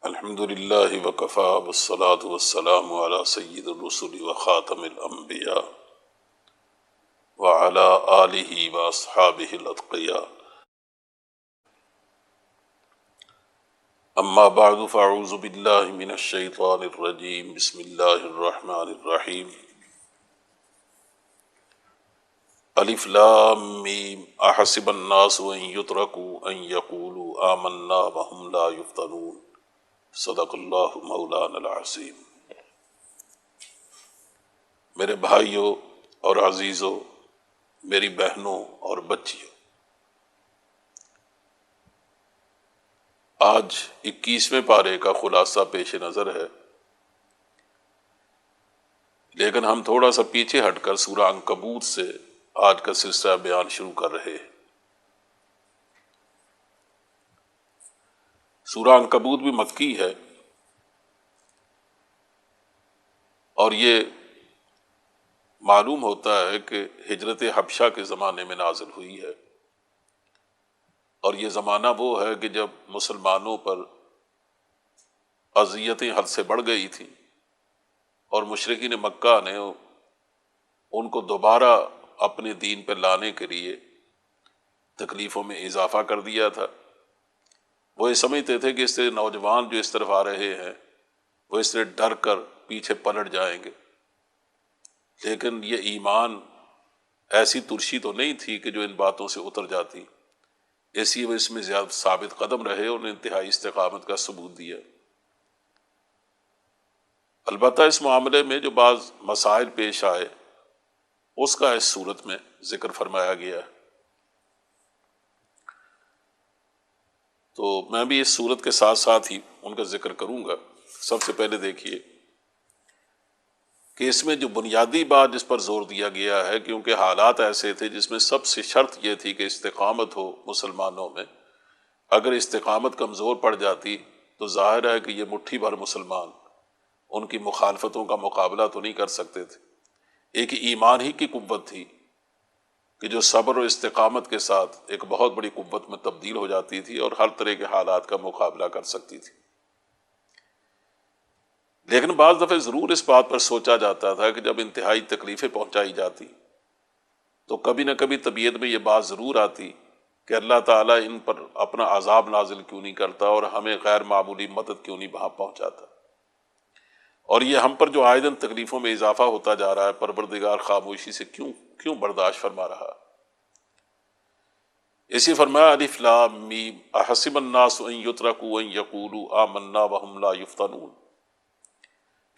الحمد للہ وکفا والصلاة والسلام علی سید الرسل وخاتم الانبیاء وعلی آلہ واصحابہ الاتقیاء اما بعد فاعوذ باللہ من الشیطان الرجیم بسم اللہ الرحمن الرحیم الف لام میم احسب الناس ان یترکوا ان یقولوا آمنا وهم لا یفتنون صدق اللہ مولانا العظیم۔ میرے بھائیوں اور عزیزوں، میری بہنوں اور بچیوں، آج 21ویں پارے کا خلاصہ پیش نظر ہے، لیکن ہم تھوڑا سا پیچھے ہٹ کر سورہ عنکبوت سے آج کا سلسلہ بیان شروع کر رہے ہیں۔ سورہ عنکبوت بھی مکی ہے اور یہ معلوم ہوتا ہے کہ ہجرت حبشہ کے زمانے میں نازل ہوئی ہے، اور یہ زمانہ وہ ہے کہ جب مسلمانوں پر اذیتیں حد سے بڑھ گئی تھیں اور مشرکین مکہ نے ان کو دوبارہ اپنے دین پر لانے کے لیے تکلیفوں میں اضافہ کر دیا تھا۔ وہ یہ سمجھتے تھے کہ اس سے نوجوان جو اس طرف آ رہے ہیں وہ اس سے ڈر کر پیچھے پلٹ جائیں گے، لیکن یہ ایمان ایسی ترشی تو نہیں تھی کہ جو ان باتوں سے اتر جاتی، اسی وہ اس میں زیادہ ثابت قدم رہے اور انتہائی استقامت کا ثبوت دیا۔ البتہ اس معاملے میں جو بعض مسائل پیش آئے اس کا اس صورت میں ذکر فرمایا گیا ہے، تو میں بھی اس صورت کے ساتھ ساتھ ہی ان کا ذکر کروں گا۔ سب سے پہلے دیکھیے کہ اس میں جو بنیادی بات جس پر زور دیا گیا ہے، کیونکہ حالات ایسے تھے جس میں سب سے شرط یہ تھی کہ استقامت ہو مسلمانوں میں۔ اگر استقامت کمزور پڑ جاتی تو ظاہر ہے کہ یہ مٹھی بھر مسلمان ان کی مخالفتوں کا مقابلہ تو نہیں کر سکتے تھے۔ ایک ایمان ہی کی قوت تھی کہ جو صبر و استقامت کے ساتھ ایک بہت بڑی قوت میں تبدیل ہو جاتی تھی اور ہر طرح کے حالات کا مقابلہ کر سکتی تھی۔ لیکن بعض دفعہ ضرور اس بات پر سوچا جاتا تھا کہ جب انتہائی تکلیفیں پہنچائی جاتی تو کبھی نہ کبھی طبیعت میں یہ بات ضرور آتی کہ اللہ تعالیٰ ان پر اپنا عذاب نازل کیوں نہیں کرتا اور ہمیں غیر معمولی مدد کیوں نہیں وہاں پہنچاتا، اور یہ ہم پر جو عائداً تکلیفوں میں اضافہ ہوتا جا رہا ہے پروردگار خاموشی سے کیوں برداشت فرما رہا۔ اسی فرمایا الف لام میم احسب الناس ان یترکوا ان یقولوا آمنا وهم لا یفتنون،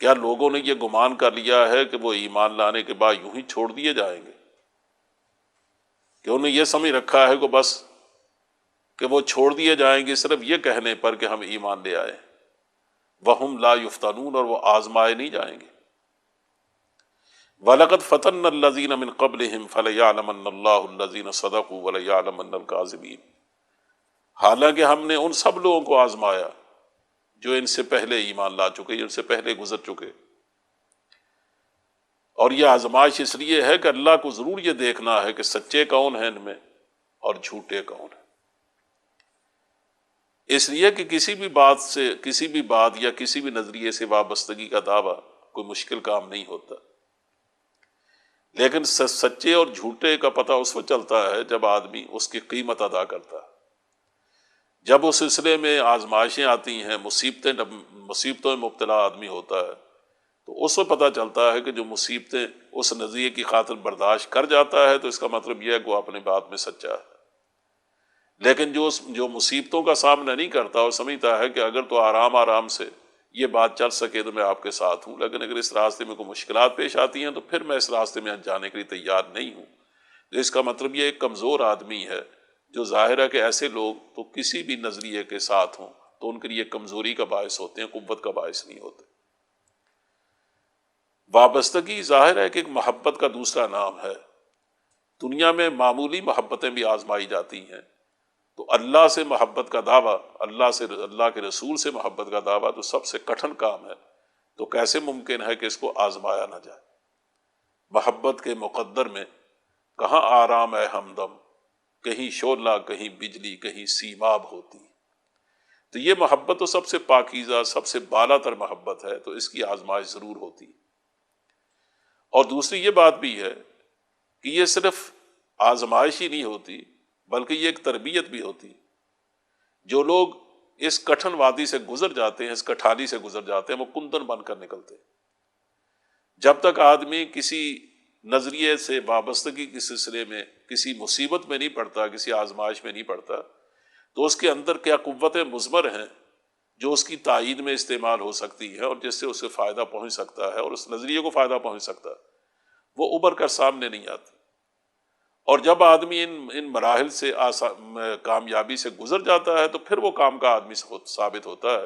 کیا لوگوں نے یہ گمان کر لیا ہے کہ وہ ایمان لانے کے بعد یوں ہی چھوڑ دیے جائیں گے، کہ انہیں یہ سمجھ رکھا ہے کہ بس کہ وہ چھوڑ دیے جائیں گے صرف یہ کہنے پر کہ ہم ایمان لے آئے، وہم لا یفتنون، اور وہ آزمائے نہیں جائیں گے۔ وَلَقَدْ فَتَنَّا الَّذِينَ مِن قَبْلِهِمْ فَلَيَعْلَمَنَّ اللَّهُ الَّذِينَ صَدَقُوا وَلَيَعْلَمَنَّ الْكَاذِبِينَ، حالانکہ ہم نے ان سب لوگوں کو آزمایا جو ان سے پہلے ایمان لا چکے، ان سے پہلے گزر چکے، اور یہ آزمائش اس لیے ہے کہ اللہ کو ضرور یہ دیکھنا ہے کہ سچے کون ہیں ان میں اور جھوٹے کون ہیں۔ اس لیے کہ کسی بھی بات یا کسی بھی نظریے سے وابستگی کا دعویٰ کوئی مشکل کام نہیں ہوتا، لیکن سچے اور جھوٹے کا پتہ اس وقت چلتا ہے جب آدمی اس کی قیمت ادا کرتا ہے۔ جب اس سلسلے میں آزمائشیں آتی ہیں، مصیبتوں میں مبتلا آدمی ہوتا ہے، تو اس وقت پتہ چلتا ہے کہ جو مصیبتیں اس نظریے کی خاطر برداشت کر جاتا ہے تو اس کا مطلب یہ ہے کہ وہ اپنی بات میں سچا ہے، لیکن جو مصیبتوں کا سامنا نہیں کرتا اور سمجھتا ہے کہ اگر تو آرام سے یہ بات چل سکے تو میں آپ کے ساتھ ہوں، لیکن اگر اس راستے میں کوئی مشکلات پیش آتی ہیں تو پھر میں اس راستے میں جانے کے لیے تیار نہیں ہوں، تو اس کا مطلب یہ ایک کمزور آدمی ہے۔ جو ظاہر ہے کہ ایسے لوگ تو کسی بھی نظریے کے ساتھ ہوں تو ان کے لیے کمزوری کا باعث ہوتے ہیں، قوت کا باعث نہیں ہوتے۔ وابستگی ظاہر ہے کہ ایک محبت کا دوسرا نام ہے۔ دنیا میں معمولی محبتیں بھی آزمائی جاتی ہیں، تو اللہ سے محبت کا دعویٰ، اللہ کے رسول سے محبت کا دعویٰ تو سب سے کٹھن کام ہے، تو کیسے ممکن ہے کہ اس کو آزمایا نہ جائے؟ محبت کے مقدر میں کہاں آرام ہے ہمدم، کہیں شعلہ کہیں بجلی کہیں سیماب ہوتی، تو یہ محبت تو سب سے پاکیزہ، سب سے بالا تر محبت ہے، تو اس کی آزمائش ضرور ہوتی ہے۔ اور دوسری یہ بات بھی ہے کہ یہ صرف آزمائش ہی نہیں ہوتی، بلکہ یہ ایک تربیت بھی ہوتی۔ جو لوگ اس کٹھن وادی سے گزر جاتے ہیں، اس کٹھانی سے گزر جاتے ہیں، وہ کندن بن کر نکلتے ہیں۔ جب تک آدمی کسی نظریے سے وابستگی کے سلسلے میں کسی مصیبت میں نہیں پڑتا، کسی آزمائش میں نہیں پڑتا، تو اس کے اندر کیا قوتیں مضمر ہیں جو اس کی تائید میں استعمال ہو سکتی ہے اور جس سے اسے فائدہ پہنچ سکتا ہے اور اس نظریے کو فائدہ پہنچ سکتا ہے، وہ ابھر کر سامنے نہیں آتی۔ اور جب آدمی ان مراحل سے کامیابی سے گزر جاتا ہے تو پھر وہ کام کا آدمی ثابت ہوتا ہے۔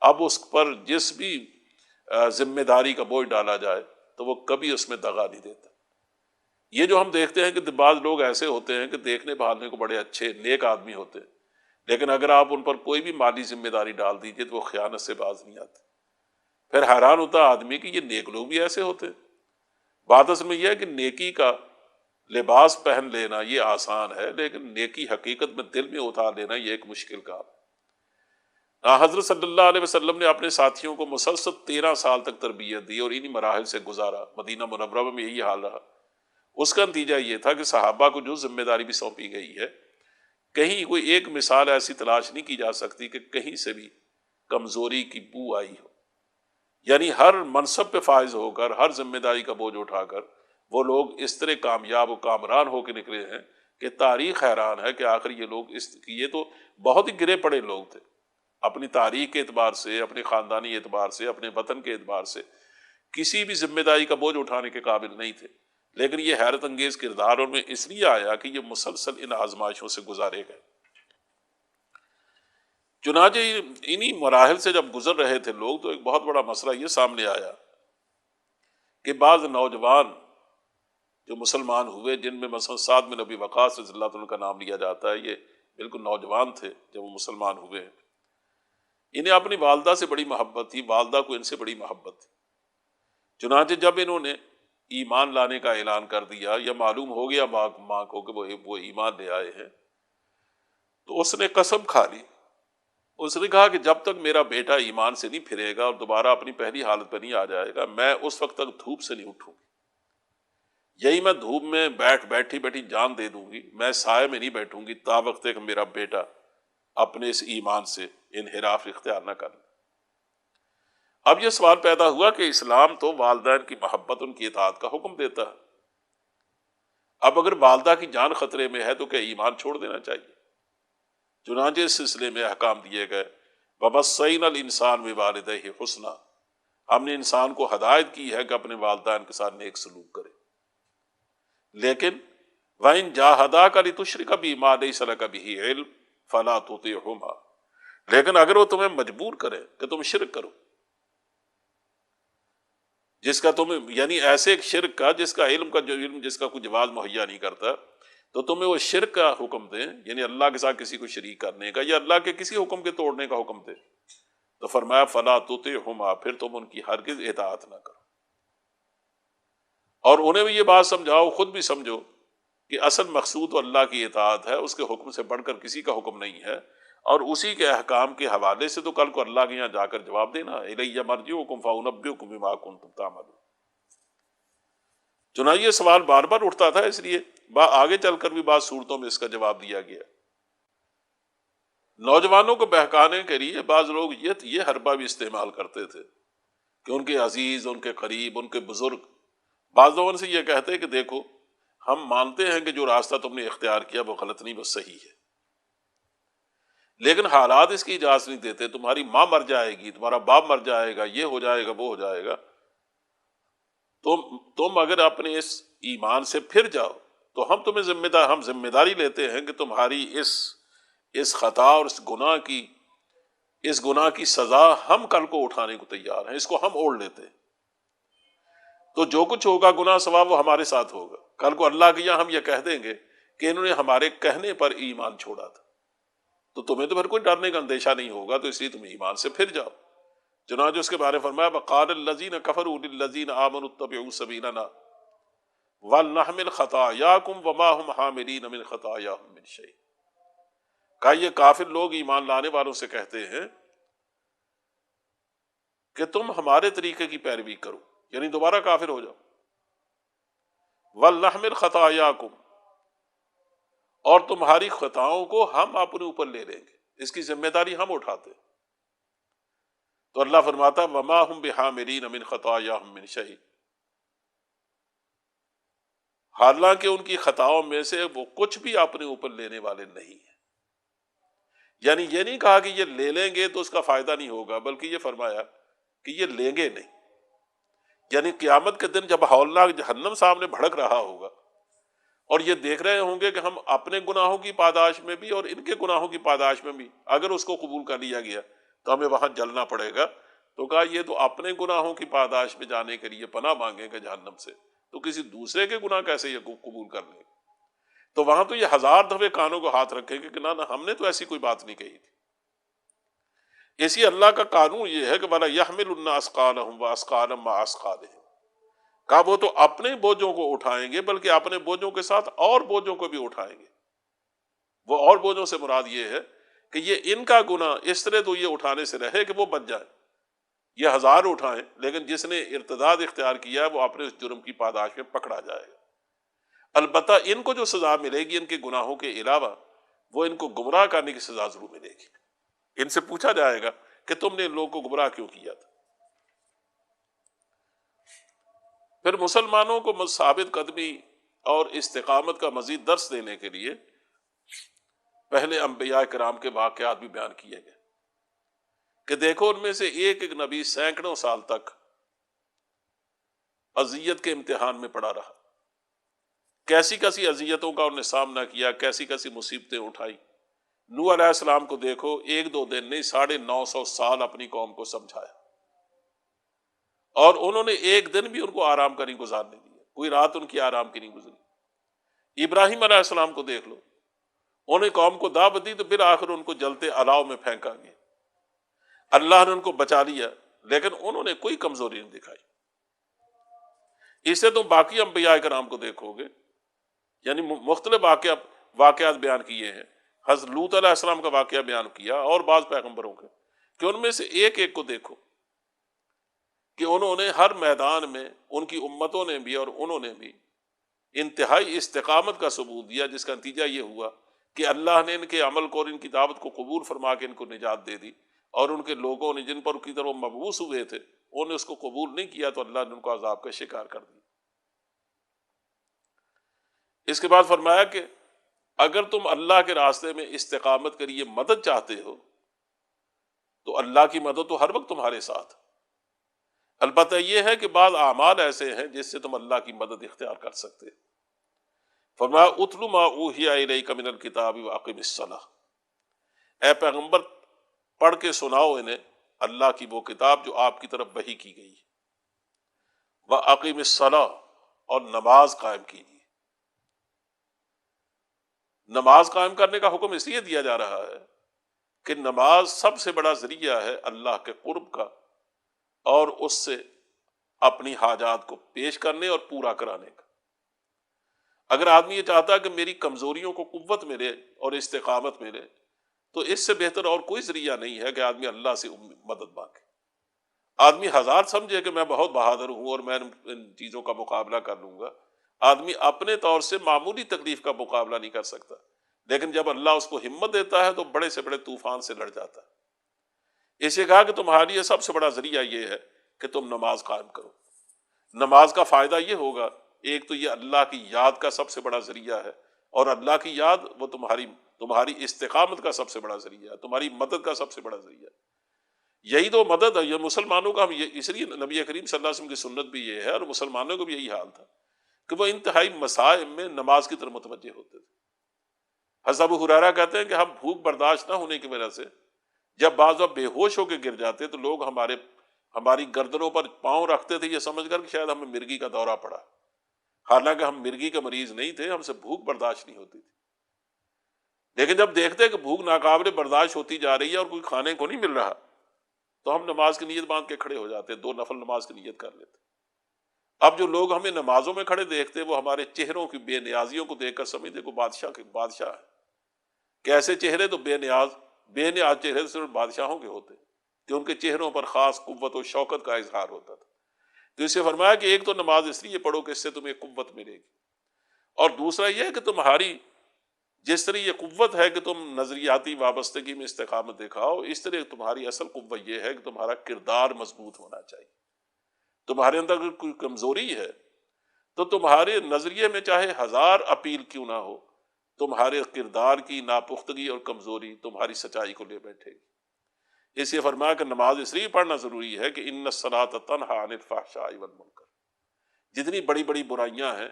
اب اس پر جس بھی ذمہ داری کا بوجھ ڈالا جائے تو وہ کبھی اس میں دغا نہیں دیتا۔ یہ جو ہم دیکھتے ہیں کہ بعض لوگ ایسے ہوتے ہیں کہ دیکھنے بھالنے کو بڑے اچھے نیک آدمی ہوتے ہیں، لیکن اگر آپ ان پر کوئی بھی مالی ذمہ داری ڈال دیجیے تو وہ خیانت سے باز نہیں آتے۔ پھر حیران ہوتا آدمی کہ یہ نیک لوگ بھی ایسے ہوتے ہیں۔ بات اصل میں یہ ہے کہ نیکی کا لباس پہن لینا یہ آسان ہے، لیکن نیکی حقیقت میں دل میں اتار لینا یہ ایک مشکل کام ہے۔ حضرت صلی اللہ علیہ وسلم نے اپنے ساتھیوں کو مسلسل 13 سال تک تربیت دی اور انہی مراحل سے گزارا۔ مدینہ منورہ میں یہی حال رہا۔ اس کا نتیجہ یہ تھا کہ صحابہ کو جو ذمہ داری بھی سونپی گئی ہے، کہیں کوئی ایک مثال ایسی تلاش نہیں کی جا سکتی کہ کہیں سے بھی کمزوری کی بو آئی ہو۔ یعنی ہر منصب پہ فائز ہو کر، ہر ذمہ داری کا بوجھ اٹھا کر وہ لوگ اس طرح کامیاب و کامران ہو کے نکلے ہیں کہ تاریخ حیران ہے کہ آخر یہ لوگ یہ تو بہت ہی گرے پڑے لوگ تھے، اپنی تاریخ کے اعتبار سے، اپنے خاندانی اعتبار سے، اپنے وطن کے اعتبار سے کسی بھی ذمہ داری کا بوجھ اٹھانے کے قابل نہیں تھے، لیکن یہ حیرت انگیز کردار ان میں اس لیے آیا کہ یہ مسلسل ان آزمائشوں سے گزارے گئے۔ چنانچہ انہی مراحل سے جب گزر رہے تھے لوگ تو ایک بہت بڑا مسئلہ یہ سامنے آیا کہ بعض نوجوان جو مسلمان ہوئے، جن میں مثلا سعد بن ابی وقاص رضی اللہ عنہ کا نام لیا جاتا ہے، یہ بالکل نوجوان تھے جب وہ مسلمان ہوئے۔ انہیں اپنی والدہ سے بڑی محبت تھی، والدہ کو ان سے بڑی محبت تھی۔ چنانچہ جب انہوں نے ایمان لانے کا اعلان کر دیا یا معلوم ہو گیا ماں کو کہ وہ ایمان لے آئے ہیں، تو اس نے قسم کھا لی۔ اس نے کہا کہ جب تک میرا بیٹا ایمان سے نہیں پھرے گا اور دوبارہ اپنی پہلی حالت پر نہیں آ جائے گا، میں اس وقت تک دھوپ سے نہیں اٹھوں گی۔ یہی میں دھوپ میں بیٹھی جان دے دوں گی، میں سائے میں نہیں بیٹھوں گی تا وقت کہ میرا بیٹا اپنے اس ایمان سے انحراف اختیار نہ کر لے۔ اب یہ سوال پیدا ہوا کہ اسلام تو والدین کی محبت، ان کی اطاعت کا حکم دیتا ہے۔ اب اگر والدہ کی جان خطرے میں ہے تو کیا ایمان چھوڑ دینا چاہیے؟ چنانچہ اس سلسلے میں احکام دیے گئے، وَوَصَّيْنَا الْإِنسَانَ بِوَالِدَيْهِ حُسْنًا، ہم نے انسان کو ہدایت کی ہے کہ اپنے والدین کے ساتھ نیک سلوک کرے، لیکن وَإِن جَاهَدَاكَ لِتُشْرِكَ بِي مَا لَيْسَ لَكَ بِهِ عِلْمٌ فَلَا تُطِعْهُمَا، لیکن اگر وہ تمہیں مجبور کرے کہ تم شرک کرو، جس کا تمہیں یعنی ایسے ایک شرک کا جس کا علم جس کا کوئی جواز مہیا نہیں کرتا، تو تمہیں وہ شرک کا حکم دیں، یعنی اللہ کے ساتھ کسی کو شریک کرنے کا یا اللہ کے کسی حکم کے توڑنے کا حکم دے، تو فرمایا فلا تطعہما، پھر تم ان کی ہرگز اطاعت نہ کرو، اور انہیں بھی یہ بات سمجھاؤ، خود بھی سمجھو کہ اصل مقصود تو اللہ کی اطاعت ہے، اس کے حکم سے بڑھ کر کسی کا حکم نہیں ہے، اور اسی کے احکام کے حوالے سے تو کل کو اللہ کے یہاں جا کر جواب دینا، الیہ مرجعکم فانبئکم بما کنتم تعملون۔ چنانچہ یہ سوال بار بار اٹھتا تھا، اس لیے آگے چل کر بھی بعض صورتوں میں اس کا جواب دیا گیا۔ نوجوانوں کو بہکانے کے لیے بعض لوگ یہ حربہ بھی استعمال کرتے تھے کہ ان کے عزیز، ان کے قریب، ان کے بزرگ بعض لوگوں سے یہ کہتے کہ دیکھو ہم مانتے ہیں کہ جو راستہ تم نے اختیار کیا وہ غلط نہیں، وہ صحیح ہے، لیکن حالات اس کی اجازت نہیں دیتے، تمہاری ماں مر جائے گی، تمہارا باپ مر جائے گا، یہ ہو جائے گا، وہ ہو جائے گا، تم اگر اپنے اس ایمان سے پھر جاؤ تو ہم تمہیں ذمہ داری لیتے ہیں کہ تمہاری اس خطا اور اس گناہ کی سزا ہم کل کو اٹھانے کو تیار ہیں، اس کو ہم اوڑھ لیتے ہیں، تو جو کچھ ہوگا گناہ ثواب وہ ہمارے ساتھ ہوگا، کل کو اللہ کے یہاں ہم یہ کہہ دیں گے کہ انہوں نے ہمارے کہنے پر ایمان چھوڑا تھا، تو تمہیں تو پھر کوئی ڈرنے کا اندیشہ نہیں ہوگا، تو اس لیے تم ایمان سے پھر جاؤ۔ چنانچہ اس کے بارے میں فرمایا وَقَالَ الَّذِينَ كَفَرُوا لِلَّذِينَ آمَنُوا اتَّبِعُوا سَبِيلَنَا وَلْنَحْمِلْ خَطَايَاكُمْ وَمَا هُمْ حَامِلِينَ مِنْ خَطَايَاهُمْ مِنْ شَيْءٍ، کہا یہ کافر لوگ ایمان لانے والوں سے کہتے ہیں کہ تم ہمارے طریقے کی پیروی کرو، یعنی دوبارہ کافر ہو جاؤ، وَلْنَحْمِلْ خَطَايَاكُمْ، اور تمہاری خطاؤں کو ہم اپنے اوپر لے لیں گے، اس کی ذمہ داری ہم اٹھاتے ہیں۔ تو اللہ فرماتا وَمَا هُمْ بِحَامِلِينَ مِنْ خَطَايَاهُمْ مِنْ شَيْءٍ، حالانکہ ان کی خطاؤں میں سے وہ کچھ بھی اپنے اوپر لینے والے نہیں ہیں۔ یعنی یہ نہیں کہا کہ یہ لے لیں گے تو اس کا فائدہ نہیں ہوگا، بلکہ یہ فرمایا کہ یہ لیں گے نہیں۔ یعنی قیامت کے دن جب ہولناک جہنم سامنے بھڑک رہا ہوگا اور یہ دیکھ رہے ہوں گے کہ ہم اپنے گناہوں کی پاداش میں بھی اور ان کے گناہوں کی پاداش میں بھی اگر اس کو قبول کر لیا گیا تو ہمیں وہاں جلنا پڑے گا، تو کہا یہ تو اپنے گناہوں کی پاداش میں جانے کے لیے پناہ مانگیں گے جہنم سے، تو کسی دوسرے کے گناہ کیسے یہ قبول کر لیں گے؟ تو وہاں تو یہ ہزار دفعے کانوں کو ہاتھ رکھیں گے کہ نہ ہم نے تو ایسی کوئی بات نہیں کہی تھی۔ اسی اللہ کا قانون یہ ہے کہ بَلَا يَحْمِلُنَّ أَثْقَالَهُمْ وَأَثْقَالًا مَعَ أَثْقَالِهِمْ، کہا وہ تو اپنے بوجھوں کو اٹھائیں گے بلکہ اپنے بوجھوں کے ساتھ اور بوجھوں کو بھی اٹھائیں گے۔ وہ اور بوجھوں سے مراد یہ ہے کہ یہ ان کا گناہ اس طرح تو یہ اٹھانے سے رہے کہ وہ بچ جائے، یہ ہزار اٹھائیں لیکن جس نے ارتداد اختیار کیا وہ اپنے اس جرم کی پاداش میں پکڑا جائے گا۔ البتہ ان کو جو سزا ملے گی ان کے گناہوں کے علاوہ، وہ ان کو گمراہ کرنے کی سزا ضرور ملے گی۔ ان سے پوچھا جائے گا کہ تم نے ان لوگوں کو گمراہ کیوں کیا تھا؟ پھر مسلمانوں کو ثابت قدمی اور استقامت کا مزید درس دینے کے لیے پہلے انبیاء کرام کے واقعات بھی بیان کیے گئے کہ دیکھو ان میں سے ایک ایک نبی سینکڑوں سال تک اذیت کے امتحان میں پڑا رہا، کیسی کیسی اذیتوں کا انہوں نے سامنا کیا، کیسی کیسی مصیبتیں اٹھائی۔ نوح علیہ السلام کو دیکھو، ایک دو دن نہیں 950 سال اپنی قوم کو سمجھایا، اور انہوں نے ایک دن بھی ان کو آرام کا نہیں گزارنے دیا، کوئی رات ان کی آرام کی نہیں گزری۔ ابراہیم علیہ السلام کو دیکھ لو، انہیں قوم کو دعوت دی تو بالآخر ان کو جلتے الاؤ میں پھینکا گیا، اللہ نے ان کو بچا لیا لیکن انہوں نے کوئی کمزوری نہیں دکھائی۔ اسے تم باقی انبیاء کرام کو دیکھو گے، یعنی مختلف واقعات بیان کیے ہیں، حضرت لوط علیہ السلام کا واقعہ بیان کیا اور بعض پیغمبروں کے، کہ ان میں سے ایک ایک کو دیکھو کہ انہوں نے ہر میدان میں، ان کی امتوں نے بھی اور انہوں نے بھی انتہائی استقامت کا ثبوت دیا، جس کا نتیجہ یہ ہوا کہ اللہ نے ان کے عمل کو اور ان کی دعوت کو قبول فرما کے ان کو نجات دے دی، اور ان کے لوگوں نے جن پر کی طرف مبعوث ہوئے تھے انہوں نے اس کو قبول نہیں کیا تو اللہ نے ان کو عذاب کا شکار کر دیا۔ اس کے بعد فرمایا کہ اگر تم اللہ کے راستے میں استقامت کے لیے مدد چاہتے ہو تو اللہ کی مدد تو ہر وقت تمہارے ساتھ، البتہ یہ ہے کہ بعض اعمال ایسے ہیں جس سے تم اللہ کی مدد اختیار کر سکتے۔ فرمایا اتل ما اوحی الیک من الکتاب واقم الصلاۃ، اے پیغمبر پڑھ کے سناؤ انہیں اللہ کی وہ کتاب جو آپ کی طرف وحی کی گئی، واقم الصلاۃ، اور نماز قائم کیجیے۔ نماز قائم کرنے کا حکم اس لیے دیا جا رہا ہے کہ نماز سب سے بڑا ذریعہ ہے اللہ کے قرب کا اور اس سے اپنی حاجات کو پیش کرنے اور پورا کرانے کا۔ اگر آدمی یہ چاہتا ہے کہ میری کمزوریوں کو قوت ملے اور استقامت ملے تو اس سے بہتر اور کوئی ذریعہ نہیں ہے کہ آدمی اللہ سے مدد مانگے۔ آدمی ہزار سمجھے کہ میں بہت بہادر ہوں اور میں ان چیزوں کا مقابلہ کر لوں گا، آدمی اپنے طور سے معمولی تکلیف کا مقابلہ نہیں کر سکتا، لیکن جب اللہ اس کو ہمت دیتا ہے تو بڑے سے بڑے طوفان سے لڑ جاتا ہے۔ اسے کہا کہ تمہاری یہ سب سے بڑا ذریعہ یہ ہے کہ تم نماز قائم کرو۔ نماز کا فائدہ یہ ہوگا، ایک تو یہ اللہ کی یاد کا سب سے بڑا ذریعہ ہے، اور اللہ کی یاد وہ تمہاری استقامت کا سب سے بڑا ذریعہ ہے، تمہاری مدد کا سب سے بڑا ذریعہ ہے۔ یہی تو مدد ہے، یہ مسلمانوں کا، اس لیے نبی کریم صلی اللہ علیہ وسلم کی سنت بھی یہ ہے اور مسلمانوں کو بھی یہی حال تھا کہ وہ انتہائی مسائب میں نماز کی طرف متوجہ ہوتے تھے۔ حضرت ابو ہریرہ کہتے ہیں کہ ہم بھوک برداشت نہ ہونے کی وجہ سے جب بعض وقت بے ہوش ہو کے گر جاتے تو لوگ ہماری گردنوں پر پاؤں رکھتے تھے، یہ سمجھ کر کہ شاید ہمیں مرگی کا دورہ پڑا، حالانکہ ہم مرگی کے مریض نہیں تھے، ہم سے بھوک برداشت نہیں ہوتی تھی۔ لیکن جب دیکھتے کہ بھوک ناقابل برداشت ہوتی جا رہی ہے اور کوئی کھانے کو نہیں مل رہا تو ہم نماز کی نیت باندھ کے کھڑے ہو جاتے، 2 نفل نماز کی نیت کر لیتے۔ اب جو لوگ ہمیں نمازوں میں کھڑے دیکھتے وہ ہمارے چہروں کی بے نیازیوں کو دیکھ کر سمجھتے کہ بادشاہ ہے، کہ ایسے چہرے تو بے نیاز چہرے تو صرف بادشاہوں کے ہوتے کہ ان کے چہروں پر خاص قوت و شوکت کا اظہار ہوتا تھا. تو اسے فرمایا کہ ایک تو نماز اس لیے پڑھو کہ اس سے تمہیں قوت ملے گی، اور دوسرا یہ ہے کہ تمہاری جس طرح یہ قوت ہے کہ تم نظریاتی وابستگی میں استقامت دکھاؤ، اس طرح تمہاری اصل قوت یہ ہے کہ تمہارا کردار مضبوط ہونا چاہیے. تمہارے اندر اگر کوئی کمزوری ہے تو تمہارے نظریے میں چاہے 1000 اپیل کیوں نہ ہو، تمہارے کردار کی ناپختگی اور کمزوری تمہاری سچائی کو لے بیٹھے گی. اس لیے فرمایا کہ نماز اس لیے پڑھنا ضروری ہے کہ ان الصلاۃ تنہی عن الفحشاء والمنکر. جتنی بڑی بڑی برائیاں ہیں،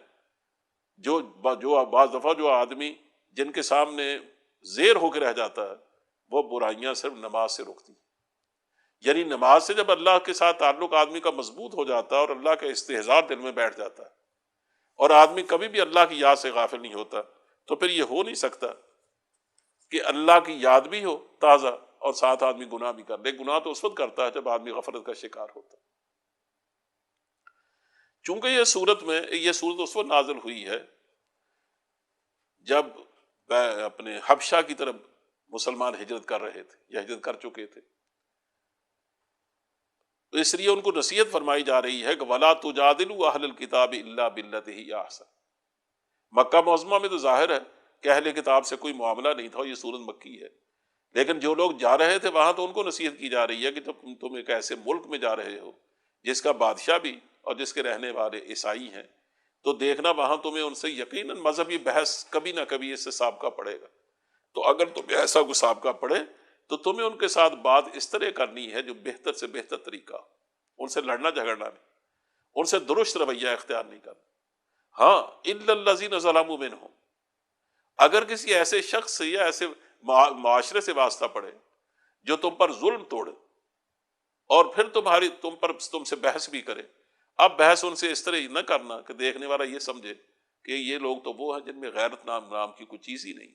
جو بعض دفعہ جو آدمی جن کے سامنے زیر ہو کے رہ جاتا ہے، وہ برائیاں صرف نماز سے رکتی ہیں. یعنی نماز سے جب اللہ کے ساتھ تعلق آدمی کا مضبوط ہو جاتا ہے اور اللہ کا استحضار دل میں بیٹھ جاتا ہے، اور آدمی کبھی بھی اللہ کی یاد سے غافل نہیں ہوتا، تو پھر یہ ہو نہیں سکتا کہ اللہ کی یاد بھی ہو تازہ اور ساتھ آدمی گناہ بھی کر لے. گناہ تو اس وقت کرتا ہے جب آدمی غفلت کا شکار ہوتا ہے. چونکہ یہ صورت اس وقت نازل ہوئی ہے جب اپنے حبشہ کی طرف مسلمان ہجرت کر رہے تھے یا ہجرت کر چکے تھے، تو اس لیے ان کو نصیحت فرمائی جا رہی ہے کہ وَلَا تُجَادِلُوا أَهْلَ الْكِتَابِ إِلَّا بِالَّتِي هِيَ أَحْسَنُ. مکہ معظمہ میں تو ظاہر ہے کہ اہل کتاب سے کوئی معاملہ نہیں تھا، یہ سورت مکی ہے، لیکن جو لوگ جا رہے تھے وہاں تو ان کو نصیحت کی جا رہی ہے کہ جب تم ایک ایسے ملک میں جا رہے ہو جس کا بادشاہ بھی اور جس کے رہنے والے عیسائی ہیں، تو دیکھنا وہاں تمہیں ان سے یقیناً مذہبی بحث کبھی نہ کبھی اس سے سابقہ پڑے گا. تو اگر تمہیں ایسا کوئی سابقہ پڑے تو تمہیں ان کے ساتھ بات اس طرح کرنی ہے جو بہتر سے بہتر طریقہ ہو. ان سے لڑنا جھگڑنا نہیں، ان سے درست رویہ اختیار نہیں کرنا. ہاں الا الذین ظلموا منہم، اگر کسی ایسے شخص سے یا ایسے معاشرے سے واسطہ پڑے جو تم پر ظلم توڑے اور پھر تم سے بحث بھی کرے، اب بحث ان سے اس طرح نہ کرنا کہ دیکھنے والا یہ سمجھے کہ یہ لوگ تو وہ ہیں جن میں غیرت نام کی کوئی چیز ہی نہیں.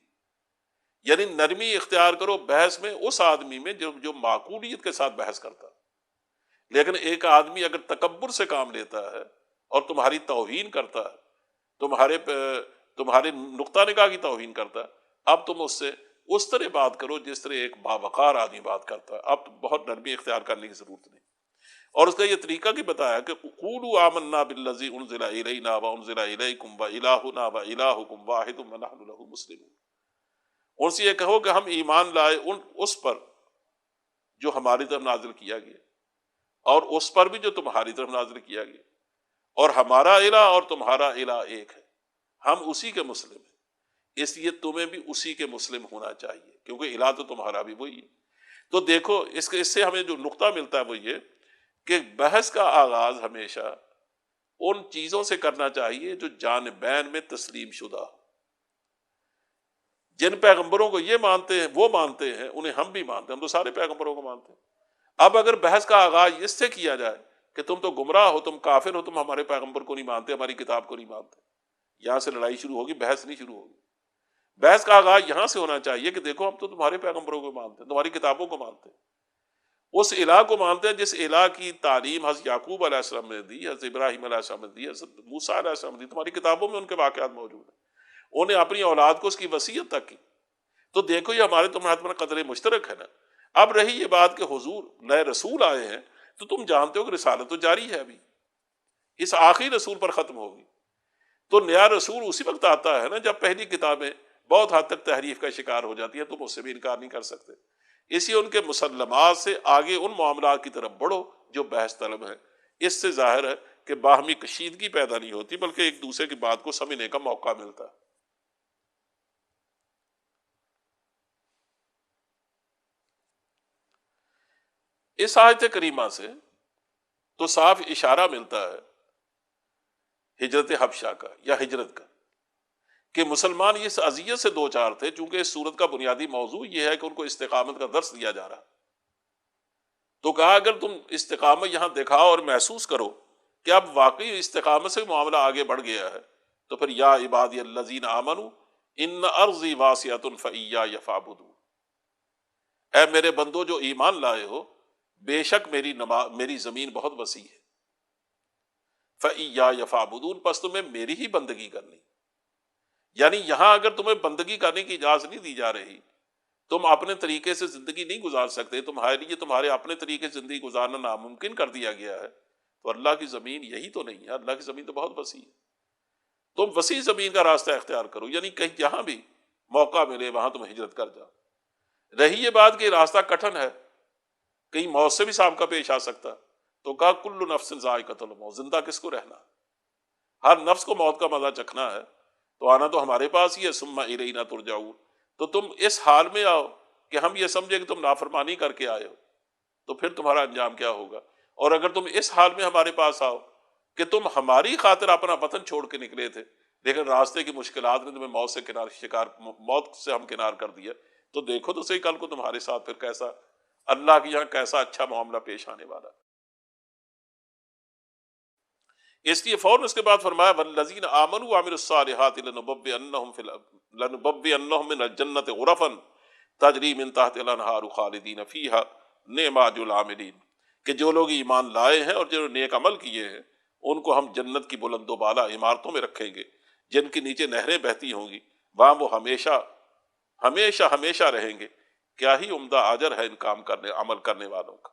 یعنی نرمی اختیار کرو بحث میں اس آدمی میں جو معقولیت کے ساتھ بحث کرتا. لیکن ایک آدمی اگر تکبر سے کام لیتا ہے اور تمہاری توہین کرتا ہے، تمہارے نقطہ نگاہ کی توہین کرتا ہے، اب تم اس سے اس طرح بات کرو جس طرح ایک باوقار آدمی بات کرتا ہے. اب بہت نرمی اختیار کرنے کی ضرورت نہیں. اور اس کا یہ طریقہ بھی بتایا کہ قولوا آمنا بالذی انزل الینا وانزل الیکم والہنا والہکم واحد ونحن لہ مسلمون. ان سے یہ کہو کہ ہم ایمان لائے اس پر جو ہماری طرف نازل کیا گیا اور اس پر بھی جو تمہاری طرف نازل کیا گیا، اور ہمارا الہ اور تمہارا الہ ایک ہے، ہم اسی کے مسلم ہیں. اس لیے تمہیں بھی اسی کے مسلم ہونا چاہیے کیونکہ الہ تو تمہارا بھی وہی ہے. تو دیکھو اس سے ہمیں جو نقطہ ملتا ہے وہ یہ کہ بحث کا آغاز ہمیشہ ان چیزوں سے کرنا چاہیے جو جانبین میں تسلیم شدہ ہو. جن پیغمبروں کو یہ مانتے ہیں وہ مانتے ہیں، انہیں ہم بھی مانتے ہیں، ہم تو سارے پیغمبروں کو مانتے ہیں. اب اگر بحث کا آغاز اس سے کیا جائے کہ تم تو گمراہ ہو، تم کافر ہو، تم ہمارے پیغمبر کو نہیں مانتے، ہماری کتاب کو نہیں مانتے، یہاں سے لڑائی شروع ہوگی، بحث نہیں شروع ہوگی. بحث کا آغاز یہاں سے ہونا چاہیے کہ دیکھو ہم تو تمہارے پیغمبروں کو مانتے ہیں، تمہاری کتابوں کو مانتے ہیں، اس الہ کو مانتے ہیں جس الہ کی تعلیم حضرت یعقوب علیہ السلام نے دی، حضرت ابراہیم علیہ السلام نے دی، حضرت موسیٰ علیہ السلام نے دی. تمہاری کتابوں میں ان کے واقعات موجود ہیں، انہیں اپنی اولاد کو اس کی وصیت تک کی. تو دیکھو یہ ہمارے تمہارے قدر مشترک ہے نا. اب رہی یہ بات کہ حضور نئے رسول آئے ہیں، تو تم جانتے ہو کہ رسالت تو جاری ہے، ابھی اس آخری رسول پر ختم ہوگی. تو نیا رسول اسی وقت آتا ہے نا جب پہلی کتابیں بہت حد تک تحریف کا شکار ہو جاتی ہیں. تم اس سے بھی انکار نہیں کر سکتے. اسی ان کے مسلمات سے آگے ان معاملات کی طرف بڑھو جو بحث طلب ہیں. اس سے ظاہر ہے کہ باہمی کشیدگی پیدا نہیں ہوتی بلکہ ایک دوسرے کی بات کو سمجھنے کا موقع ملتا ہے. اس آیت کریمہ سے تو صاف اشارہ ملتا ہے ہجرت حبشہ کا یا ہجرت کا، کہ مسلمان اس اذیت سے دو چار تھے. چونکہ اس سورت کا بنیادی موضوع یہ ہے کہ ان کو استقامت کا درس دیا جا رہا، تو کہا اگر تم استقامت یہاں دکھاؤ اور محسوس کرو کہ اب واقعی استقامت سے معاملہ آگے بڑھ گیا ہے، تو پھر یا عبادی الذین آمنوا ان ارضی واسعۃ فایای فاعبدون، اے میرے بندو جو ایمان لائے ہو، بے شک میری زمین بہت وسیع ہے، فایای فاعبدون، پس تمہیں میری ہی بندگی کرنی. یعنی یہاں اگر تمہیں بندگی کرنے کی اجازت نہیں دی جا رہی، تم اپنے طریقے سے زندگی نہیں گزار سکتے، تمہارے لیے تمہارے اپنے طریقے سے زندگی گزارنا ناممکن کر دیا گیا ہے، تو اللہ کی زمین یہی تو نہیں ہے؟ اللہ کی زمین تو بہت وسیع ہے، تم وسیع زمین کا راستہ اختیار کرو، یعنی کہیں جہاں بھی موقع ملے وہاں تم ہجرت کر جاؤ۔ رہی یہ بات کہ راستہ کٹھن ہے، کہیں موت سے بھی سابقہ پیش آ سکتا، تو کہا کل نفس ذائقۃ الموت، زندہ کس کو رہنا، ہر نفس کو موت کا مزہ چکھنا ہے، تو آنا تو ہمارے پاس ہی ہے، ثم الینا ترجعون۔ تو تم اس حال میں آؤ کہ ہم یہ سمجھے کہ تم نافرمانی کر کے آئے ہو، تو پھر تمہارا انجام کیا ہوگا؟ اور اگر تم اس حال میں ہمارے پاس آؤ کہ تم ہماری خاطر اپنا وطن چھوڑ کے نکلے تھے، لیکن راستے کی مشکلات نے تمہیں موت سے موت سے ہم کنار کر دیا، تو دیکھو تو صحیح کل کو تمہارے ساتھ پھر کیسا اللہ کے یہاں کیسا اچھا معاملہ پیش آنے والا۔ اس لیے فوراً اس کے بعد فرمایا والذین آمنوا وعملوا الصالحات لنبوئنہم من الجنۃ غرفا تجری من تحت الانہار خالدین فیہا نعم اجر العاملین، کہ جو لوگ ایمان لائے ہیں اور جو نیک عمل کیے ہیں ان کو ہم جنت کی بلند و بالا عمارتوں میں رکھیں گے جن کے نیچے نہریں بہتی ہوں گی، وہاں وہ ہمیشہ ہمیشہ ہمیشہ رہیں گے۔ کیا ہی عمدہ اجر ہے ان کام کرنے عمل کرنے والوں کا۔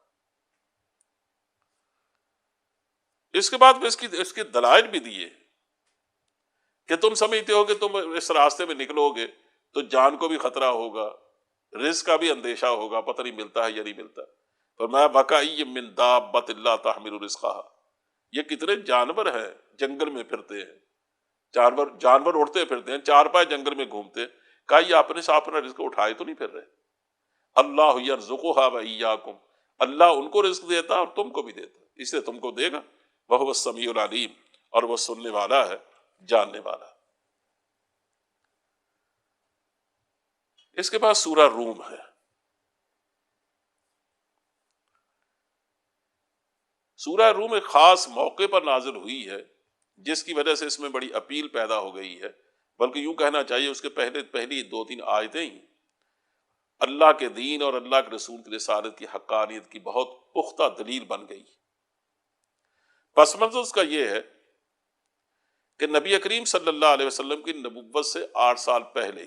اس کے بعد اس کے دلائل بھی دیے کہ تم سمجھتے ہو کہ تم اس راستے میں نکلو گے تو جان کو بھی خطرہ ہوگا، رزق کا بھی اندیشہ ہوگا، پتہ نہیں ملتا ہے یا نہیں ملتا۔ فرمایا بکائی من دابۃ لا تحمل رزقها، یہ کتنے جانور ہیں جنگل میں پھرتے ہیں، جانور اڑتے پھرتے ہیں، چار پائے جنگل میں گھومتے ہیں، کہا یہ اپنے سے اپنا رزق اٹھائے تو نہیں پھر رہے؟ اللہ یرزقها وإیاکم، اللہ ان کو رزق دیتا اور تم کو بھی دیتا، اس لیے تم کو دے گا، وہو السمیع العلیم، اور وہ سننے والا ہے، جاننے والا ہے۔ اس کے بعد سورہ روم ہے۔ سورہ روم ایک خاص موقع پر نازل ہوئی ہے جس کی وجہ سے اس میں بڑی اپیل پیدا ہو گئی ہے، بلکہ یوں کہنا چاہیے اس کے پہلی دو تین آیتیں ہی اللہ کے دین اور اللہ کے رسول کی رسالت کی حقانیت کی بہت پختہ دلیل بن گئی۔ پس منظر اس کا یہ ہے کہ نبی کریم صلی اللہ علیہ وسلم کی نبوت سے 8 سال پہلے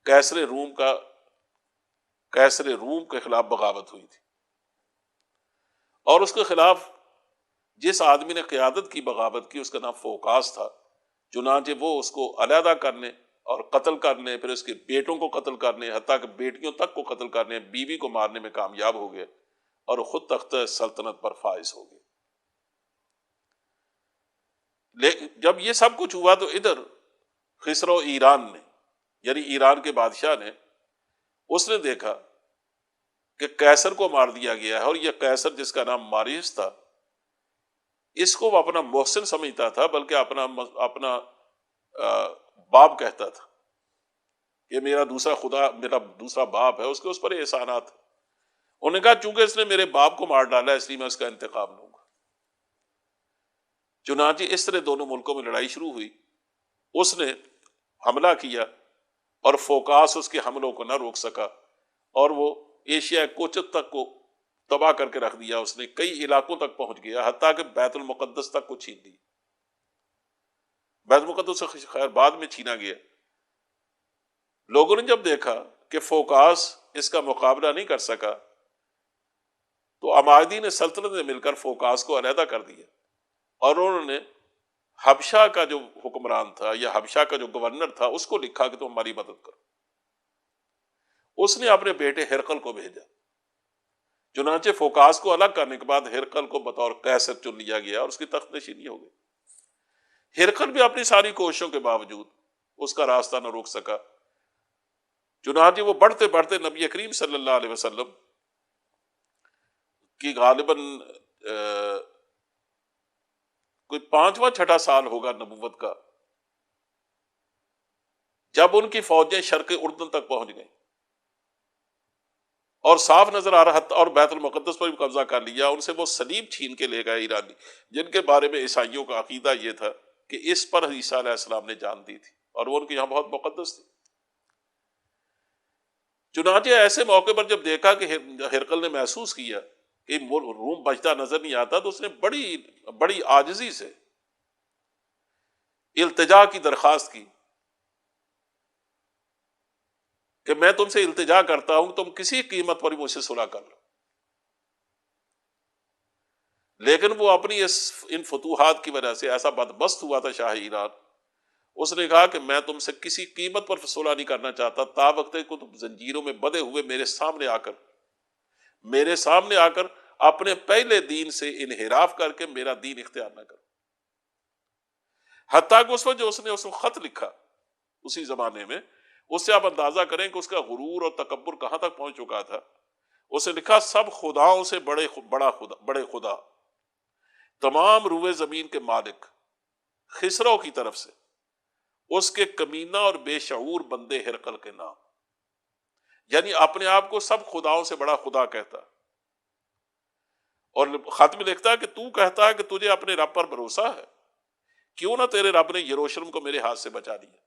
کیسر روم کے خلاف بغاوت ہوئی تھی، اور اس کے خلاف جس آدمی نے قیادت کی بغاوت کی اس کا نام فوکاس تھا، چنانچہ وہ اس کو علیحدہ کرنے اور قتل کرنے، پھر اس کے بیٹوں کو قتل کرنے، حتیٰ کہ بیٹیوں تک کو قتل کرنے، بیوی کو مارنے میں کامیاب ہو گئے اور خود تخت سلطنت پر فائز ہو گئے۔ جب یہ سب کچھ ہوا تو ادھر خسرو ایران نے، یعنی ایران کے بادشاہ نے، اس نے دیکھا کہ قیصر کو مار دیا گیا ہے، اور یہ قیصر جس کا نام ماریس تھا، اس کو وہ اپنا محسن سمجھتا تھا، بلکہ اپنا باپ کہتا تھا کہ میرا دوسرا خدا، میرا دوسرا باپ ہے، اس کے اس پر احسانات۔ انہوں نے کہا چونکہ اس نے میرے باپ کو مار ڈالا ہے اس لیے میں اس کا انتقام لوں گا۔ چنانچہ اس طرح دونوں ملکوں میں لڑائی شروع ہوئی، اس نے حملہ کیا اور فوکاس اس کے حملوں کو نہ روک سکا، اور وہ ایشیا کوچت تک کو تباہ کر کے رکھ دیا، اس نے کئی علاقوں تک پہنچ گیا، حتیٰ کہ بیت المقدس تک کو چھین لی۔ بیت المقدس سے خیر بعد میں چھینا گیا۔ لوگوں نے جب دیکھا کہ فوکاس اس کا مقابلہ نہیں کر سکا تو عمائدین سلطنت نے مل کر فوکاس کو علیحدہ کر دیا، اور انہوں نے حبشہ کا جو حکمران تھا یا حبشہ کا جو گورنر تھا اس کو لکھا کہ تم ہماری مدد کرو۔ اس نے اپنے بیٹے ہرقل کو بھیجا، چنانچہ فوکاس کو الگ کرنے کے بعد ہرقل کو بطور قیصر چن لیا گیا اور اس کی تخت نشینی ہو گئی۔ ہرقل بھی اپنی ساری کوششوں کے باوجود اس کا راستہ نہ روک سکا، چنانچہ وہ بڑھتے بڑھتے نبی کریم صلی اللہ علیہ وسلم کی غالباً کوئی 5واں 6واں سال ہوگا نبوت کا، جب ان کی فوجیں شرق اردن تک پہنچ گئیں اور صاف نظر آ رہا، اور بیت المقدس پر بھی قبضہ کر لیا، ان سے وہ صلیب چھین کے لے گئے ایرانی، جن کے بارے میں عیسائیوں کا عقیدہ یہ تھا کہ اس پر عیسیٰ علیہ السلام نے جان دی تھی، اور وہ ان کے یہاں بہت مقدس تھی۔ چنانچہ ایسے موقع پر جب دیکھا کہ ہرقل نے محسوس کیا کہ روم بچتا نظر نہیں آتا، تو اس نے بڑی عاجزی سے التجا کی درخواست کی کہ میں تم سے التجا کرتا ہوں تم کسی قیمت پر مجھ سے صلح کر لو. لیکن وہ اپنی ان فتوحات کی وجہ سے ایسا بدبست ہوا تھا شاہ ایران، اس نے کہا کہ میں تم سے کسی قیمت پر صلح نہیں کرنا چاہتا تا وقت کو تم زنجیروں میں بندھے ہوئے میرے سامنے آ کر اپنے پہلے دین سے انحراف کر کے میرا دین اختیار نہ کرو. حتیٰ کہ اس وقت جو اس نے خط لکھا اسی زمانے میں، اس سے آپ اندازہ کریں کہ اس کا غرور اور تکبر کہاں تک پہنچ چکا تھا. اس نے لکھا سب خداؤں سے بڑے خدا، تمام روئے زمین کے مالک، خسرو کی طرف سے اس کے کمینہ اور بے شعور بندے ہرقل کے نام. یعنی اپنے آپ کو سب خداؤں سے بڑا خدا کہتا، اور خط میں لکھتا ہے کہ تو کہتا ہے کہ تجھے اپنے رب پر بھروسہ ہے، کیوں نہ تیرے رب نے یروشلم کو میرے ہاتھ سے بچا دیا.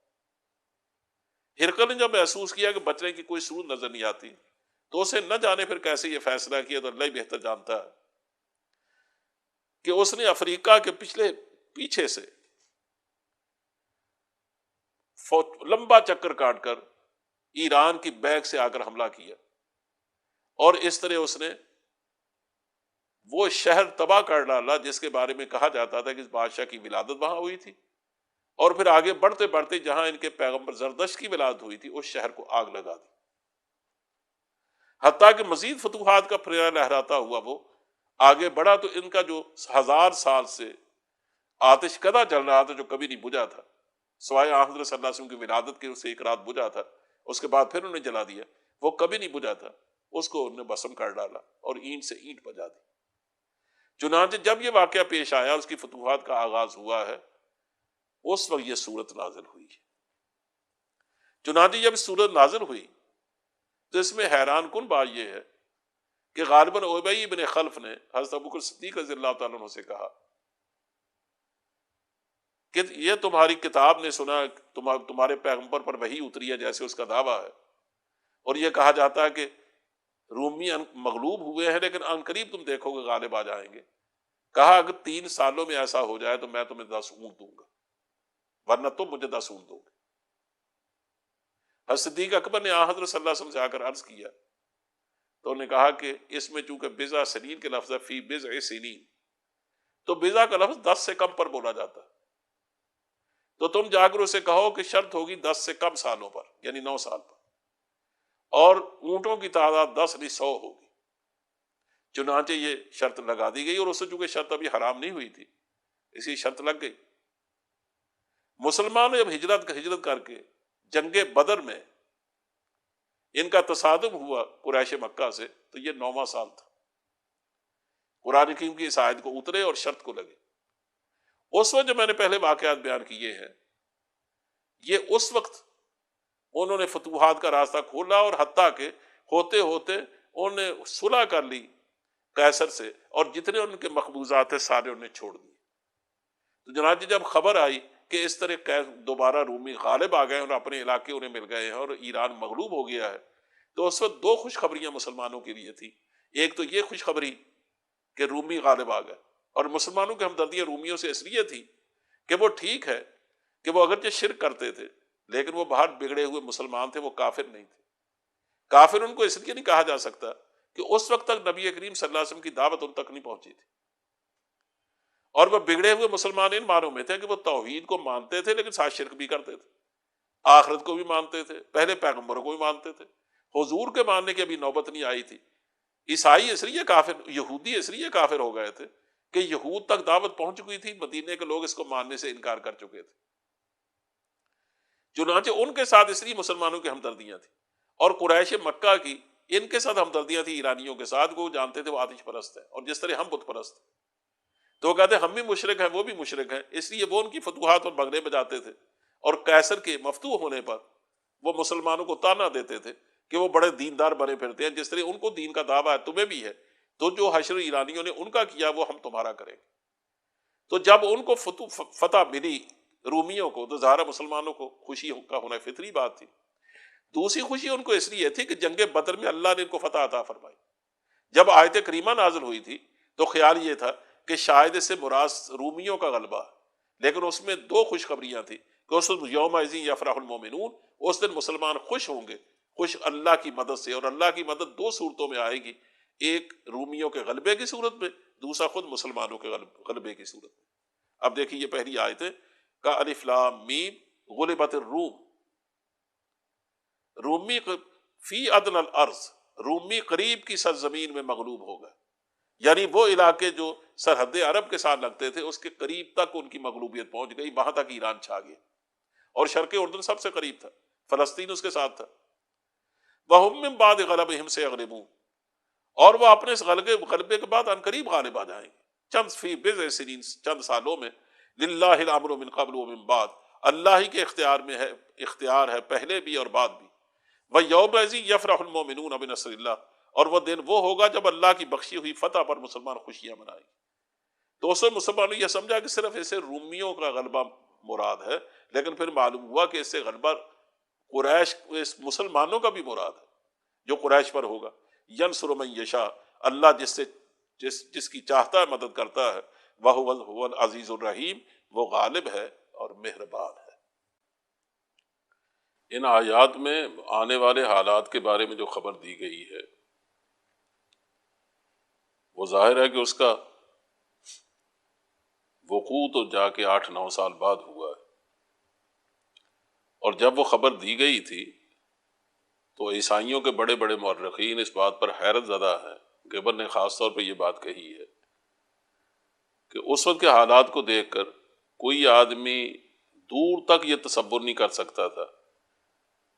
ہرقل نے جب محسوس کیا کہ بچنے کی کوئی صورت نظر نہیں آتی تو اسے نہ جانے پھر کیسے یہ فیصلہ کیا، تو اللہ ہی بہتر جانتا ہے کہ اس نے افریقہ کے پیچھے سے لمبا چکر کاٹ کر ایران کی بیک سے آ کر حملہ کیا، اور اس طرح اس نے وہ شہر تباہ کر ڈالا جس کے بارے میں کہا جاتا تھا کہ اس بادشاہ کی ولادت وہاں ہوئی تھی، اور پھر آگے بڑھتے بڑھتے جہاں ان کے پیغمبر زردشت کی ولادت ہوئی تھی اس شہر کو آگ لگا دی. حتیٰ کہ مزید فتوحات کا پھیرا لہراتا ہوا وہ آگے بڑھا تو ان کا جو 1000 سال سے آتش کدہ چل رہا تھا جو کبھی نہیں بجھا تھا، سوائے حضرت صلی اللہ علیہ وسلم کی ولادت کے اسے ایک رات بجھا تھا، اس کے بعد پھر انہیں جلا دیا، وہ کبھی نہیں بجھا تھا، اس کو انہوں نے بسم کر ڈالا اور اینٹ سے اینٹ بجا دی. چنانچہ جب یہ واقعہ پیش آیا، اس کی فتوحات کا آغاز ہوا ہے، اس وقت یہ سورت نازل ہوئی. چنانچہ جب سورت نازل ہوئی تو اس میں حیران کن بات یہ ہے کہ غالباً ابی بن خلف نے حضرت ابوبکر صدیق رضی اللہ تعالیٰ عنہ سے کہا کہ یہ تمہاری کتاب نے سنا تمہارے پیغمبر پر وحی اتری ہے جیسے اس کا دعویٰ ہے، اور یہ کہا جاتا ہے کہ رومی مغلوب ہوئے ہیں لیکن ان قریب تم دیکھو گے غالب آ جائیں گے. کہا اگر 3 سالوں میں ایسا ہو جائے تو میں تمہیں 10 اونٹ دوں گا، ورنہ تم مجھے 10 اونٹ دو گے. حضرت صدیق اکبر نے حضرت صلی اللہ علیہ وسلم سے آ کر عرض کیا تو انہوں نے کہا کہ اس میں چونکہ بضع سنین کے لفظ ہے، فی بضع سنین، تو بضع کا لفظ 10 سے کم پر بولا جاتا ہے، تو تم جا کر اسے کہو کہ شرط ہوگی 10 سے کم سالوں پر، یعنی 9 سال پر، اور اونٹوں کی تعداد 10 نہیں 100 ہوگی. چنانچہ یہ شرط لگا دی گئی، اور اس سے چونکہ شرط ابھی حرام نہیں ہوئی تھی اسی شرط لگ گئی. مسلمان جب ہجرت کر کے جنگ بدر میں ان کا تصادم ہوا قریش مکہ سے، تو یہ 9واں سال تھا. قرآن کریم کی اس آیت کو اترے اور شرط کو لگے. اس وقت جو میں نے پہلے واقعات بیان کیے ہیں، یہ اس وقت انہوں نے فتوحات کا راستہ کھولا، اور حتیٰ کہ ہوتے ہوتے انہوں نے صلح کر لی قیصر سے، اور جتنے ان کے مقبوضات تھے سارے انہوں نے چھوڑ دیے. تو چنانچہ جب خبر آئی کہ اس طرح دوبارہ رومی غالب آ گئے اور اپنے علاقے انہیں مل گئے ہیں اور ایران مغلوب ہو گیا ہے، تو اس وقت 2 خوشخبریاں مسلمانوں کے لیے تھی. ایک تو یہ خوشخبری کہ رومی غالب آ گئے، اور مسلمانوں کی ہمدردیاں رومیوں سے اس لیے تھی کہ وہ ٹھیک ہے کہ وہ اگرچہ شرک کرتے تھے لیکن وہ باہر بگڑے ہوئے مسلمان تھے، وہ کافر نہیں تھے. کافر ان کو اس لیے نہیں کہا جا سکتا کہ اس وقت تک نبی کریم صلی اللہ علیہ وسلم کی دعوت ان تک نہیں پہنچی تھی، اور وہ بگڑے ہوئے مسلمان ان معنوں میں تھے کہ وہ توحید کو مانتے تھے لیکن ساتھ شرک بھی کرتے تھے، آخرت کو بھی مانتے تھے، پہلے پیغمبروں کو بھی مانتے تھے، حضور کے ماننے کی ابھی نوبت نہیں آئی تھی. عیسائی اس لیے کافر، یہودی اس لیے کافر ہو گئے تھے کہ یہود تک دعوت پہنچ چکی تھی، مدینے کے لوگ اس کو ماننے سے انکار کر چکے تھے. چنانچہ ان کے ساتھ اس لیے مسلمانوں کی ہمدردیاں تھیں، اور قریش مکہ کی ان کے ساتھ ہمدردیاں تھیں ایرانیوں کے ساتھ، وہ جانتے تھے وہ آتش پرست ہیں، اور جس طرح ہم بت پرست ہیں تو وہ کہتے ہیں ہم بھی مشرک ہیں وہ بھی مشرک ہیں، اس لیے وہ ان کی فتوحات اور بغرے بجاتے تھے، اور قیصر کے مفتوح ہونے پر وہ مسلمانوں کو تانا دیتے تھے کہ وہ بڑے دیندار بنے پھرتے ہیں، جس طرح ان کو دین کا دعویٰ ہے تمہیں بھی ہے، تو جو حشر ایرانیوں نے ان کا کیا وہ ہم تمہارا کریں گے. تو جب ان کو فتح ملی رومیوں کو، تو ظاہر مسلمانوں کو خوشی کا ہونا فطری بات تھی. دوسری خوشی ان کو اس لیے تھی کہ جنگ بدر میں اللہ نے ان کو فتح عطا فرمائی. جب آیت کریمہ نازل ہوئی تھی تو خیال یہ تھا کہ شاید اس سے مراد رومیوں کا غلبہ ہے، لیکن اس میں دو خوشخبریاں تھیں کہ اس یوم یفرح المومنون، اس دن مسلمان خوش ہوں گے، خوش اللہ کی مدد سے، اور اللہ کی مدد دو صورتوں میں آئے گی، ایک رومیوں کے غلبے کی صورت میں، دوسرا خود مسلمانوں کے غلبے کی صورت میں۔ اب دیکھیے یہ پہلی آیت ہے کا الف لام میم غلبت الروم، رومی فی ادنی الارض، رومی قریب کی سرزمین میں مغلوب ہوگا، یعنی وہ علاقے جو سرحد عرب کے ساتھ لگتے تھے اس کے قریب تک ان کی مغلوبیت پہنچ گئی، وہاں تک ایران چھا گیا، اور شرق اردن سب سے قریب تھا، فلسطین اس کے ساتھ تھا۔ وَهُمْ مِنْ بَعْدِ غَلَبِهِمْ سَيَغْلِبُونَ، اور وہ اپنے اس غلبے کے بعد عنقریب غالب آ جائیں گے، چند فی بضع سنین، چند سالوں میں، للہ الامر من قبل ومن بعد، اللہ ہی کے اختیار ہے پہلے بھی اور بعد بھی۔ وَيَوْمَئِذٍ يَفْرَحُ الْمُؤْمِنُونَ بِنَصْرِ اللَّهِ، اور وہ دن وہ ہوگا جب اللہ کی بخشی ہوئی فتح پر مسلمان خوشیاں منائیں گے۔ تو اس میں مسلمانوں نے یہ سمجھا کہ صرف اسے رومیوں کا غلبہ مراد ہے، لیکن پھر معلوم ہوا کہ اس سے غلبہ قریش، اس مسلمانوں کا بھی مراد ہے جو قریش پر ہوگا۔ ینصر من یشاء، اللہ جس کی چاہتا ہے مدد کرتا ہے، وہو العزیز الرحیم، وہ غالب ہے اور مہربان ہے۔ ان آیات میں آنے والے حالات کے بارے میں جو خبر دی گئی ہے وہ ظاہر ہے کہ اس کا وقوع تو جا کے 8-9 سال بعد ہوا ہے، اور جب وہ خبر دی گئی تھی تو عیسائیوں کے بڑے بڑے مورخین اس بات پر حیرت زدہ ہیں، گیبر نے خاص طور پہ یہ بات کہی ہے کہ اس وقت کے حالات کو دیکھ کر کوئی آدمی دور تک یہ تصور نہیں کر سکتا تھا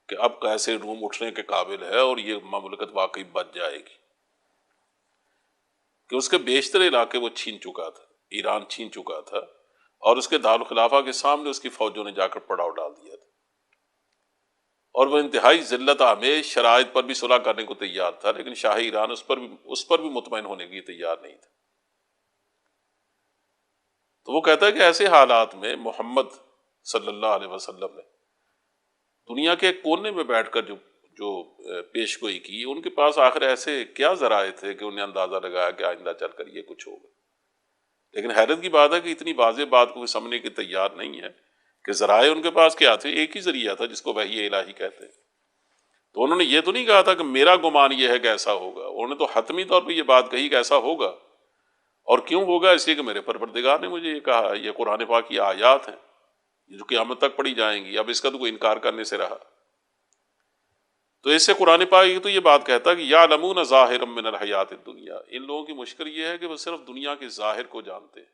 کہ اب کیسے روم اٹھنے کے قابل ہے اور یہ مملکت واقعی بچ جائے گی، کہ اس کے بیشتر علاقے وہ چھین چکا تھا، ایران چھین چکا تھا، اور اس کے دارالخلافہ کے سامنے اس کی فوجوں نے جا کر پڑاؤ ڈال دیا تھا، اور وہ انتہائی ذلت آمیز شرائط پر بھی صلح کرنے کو تیار تھا، لیکن شاہ ایران اس پر بھی مطمئن ہونے کے لیے تیار نہیں تھا۔ تو وہ کہتا ہے کہ ایسے حالات میں محمد صلی اللہ علیہ وسلم نے دنیا کے ایک کونے میں بیٹھ کر جو پیش گوئی کی، ان کے پاس آخر ایسے کیا ذرائع تھے کہ انہیں اندازہ لگایا کہ آئندہ چل کر یہ کچھ ہوگا۔ لیکن حیرت کی بات ہے کہ اتنی واضح بات کو سمجھنے کے تیار نہیں ہے کہ ذرائع ان کے پاس کیا تھے، ایک ہی ذریعہ تھا جس کو وحی الہی کہتے ہیں۔ تو انہوں نے یہ تو نہیں کہا تھا کہ میرا گمان یہ ہے کہ ایسا ہوگا، انہوں نے تو حتمی طور پہ یہ بات کہی کہ ایسا ہوگا، اور کیوں ہوگا؟ اس لیے کہ میرے پروردگار نے مجھے یہ کہا، یہ قرآن پاک کی آیات ہیں جو قیامت تک پڑھی جائیں گی، اب اس کا تو کوئی انکار کرنے سے رہا۔ تو اس سے قرآن پاک تو یہ بات کہتا ہے کہ یعلمون ظاہرا من الحیات الدنیا، ان لوگوں کی مشکل یہ ہے کہ وہ صرف دنیا کے ظاہر کو جانتے ہیں،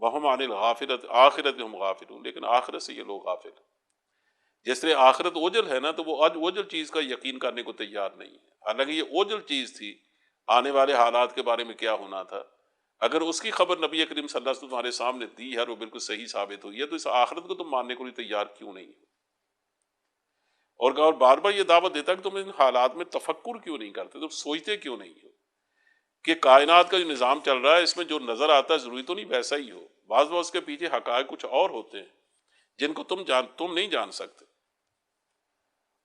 وہم عن الغافلۃ آخرت ہم غافلون، لیکن آخرت سے یہ لوگ غافل ہیں۔ جس طرح آخرت اوجل ہے نا، تو وہ آج اوجل چیز کا یقین کرنے کو تیار نہیں ہے، حالانکہ یہ اوجل چیز تھی، آنے والے حالات کے بارے میں کیا ہونا تھا، اگر اس کی خبر نبی کریم صلی اللہ علیہ وسلم تمہارے سامنے دی ہے اور وہ بالکل صحیح ثابت ہوئی ہے، تو اس آخرت کو تم ماننے کو لیے تیار کیوں نہیں ہو؟ اور بار بار یہ دعوت دیتا ہے کہ تم ان حالات میں تفکر کیوں نہیں کرتے، تم سوچتے کیوں نہیں ہو کہ کائنات کا جو نظام چل رہا ہے اس میں جو نظر آتا ہے ضروری تو نہیں ویسا ہی ہو، بعض اس کے پیچھے حقائق کچھ اور ہوتے ہیں جن کو تم نہیں جان سکتے،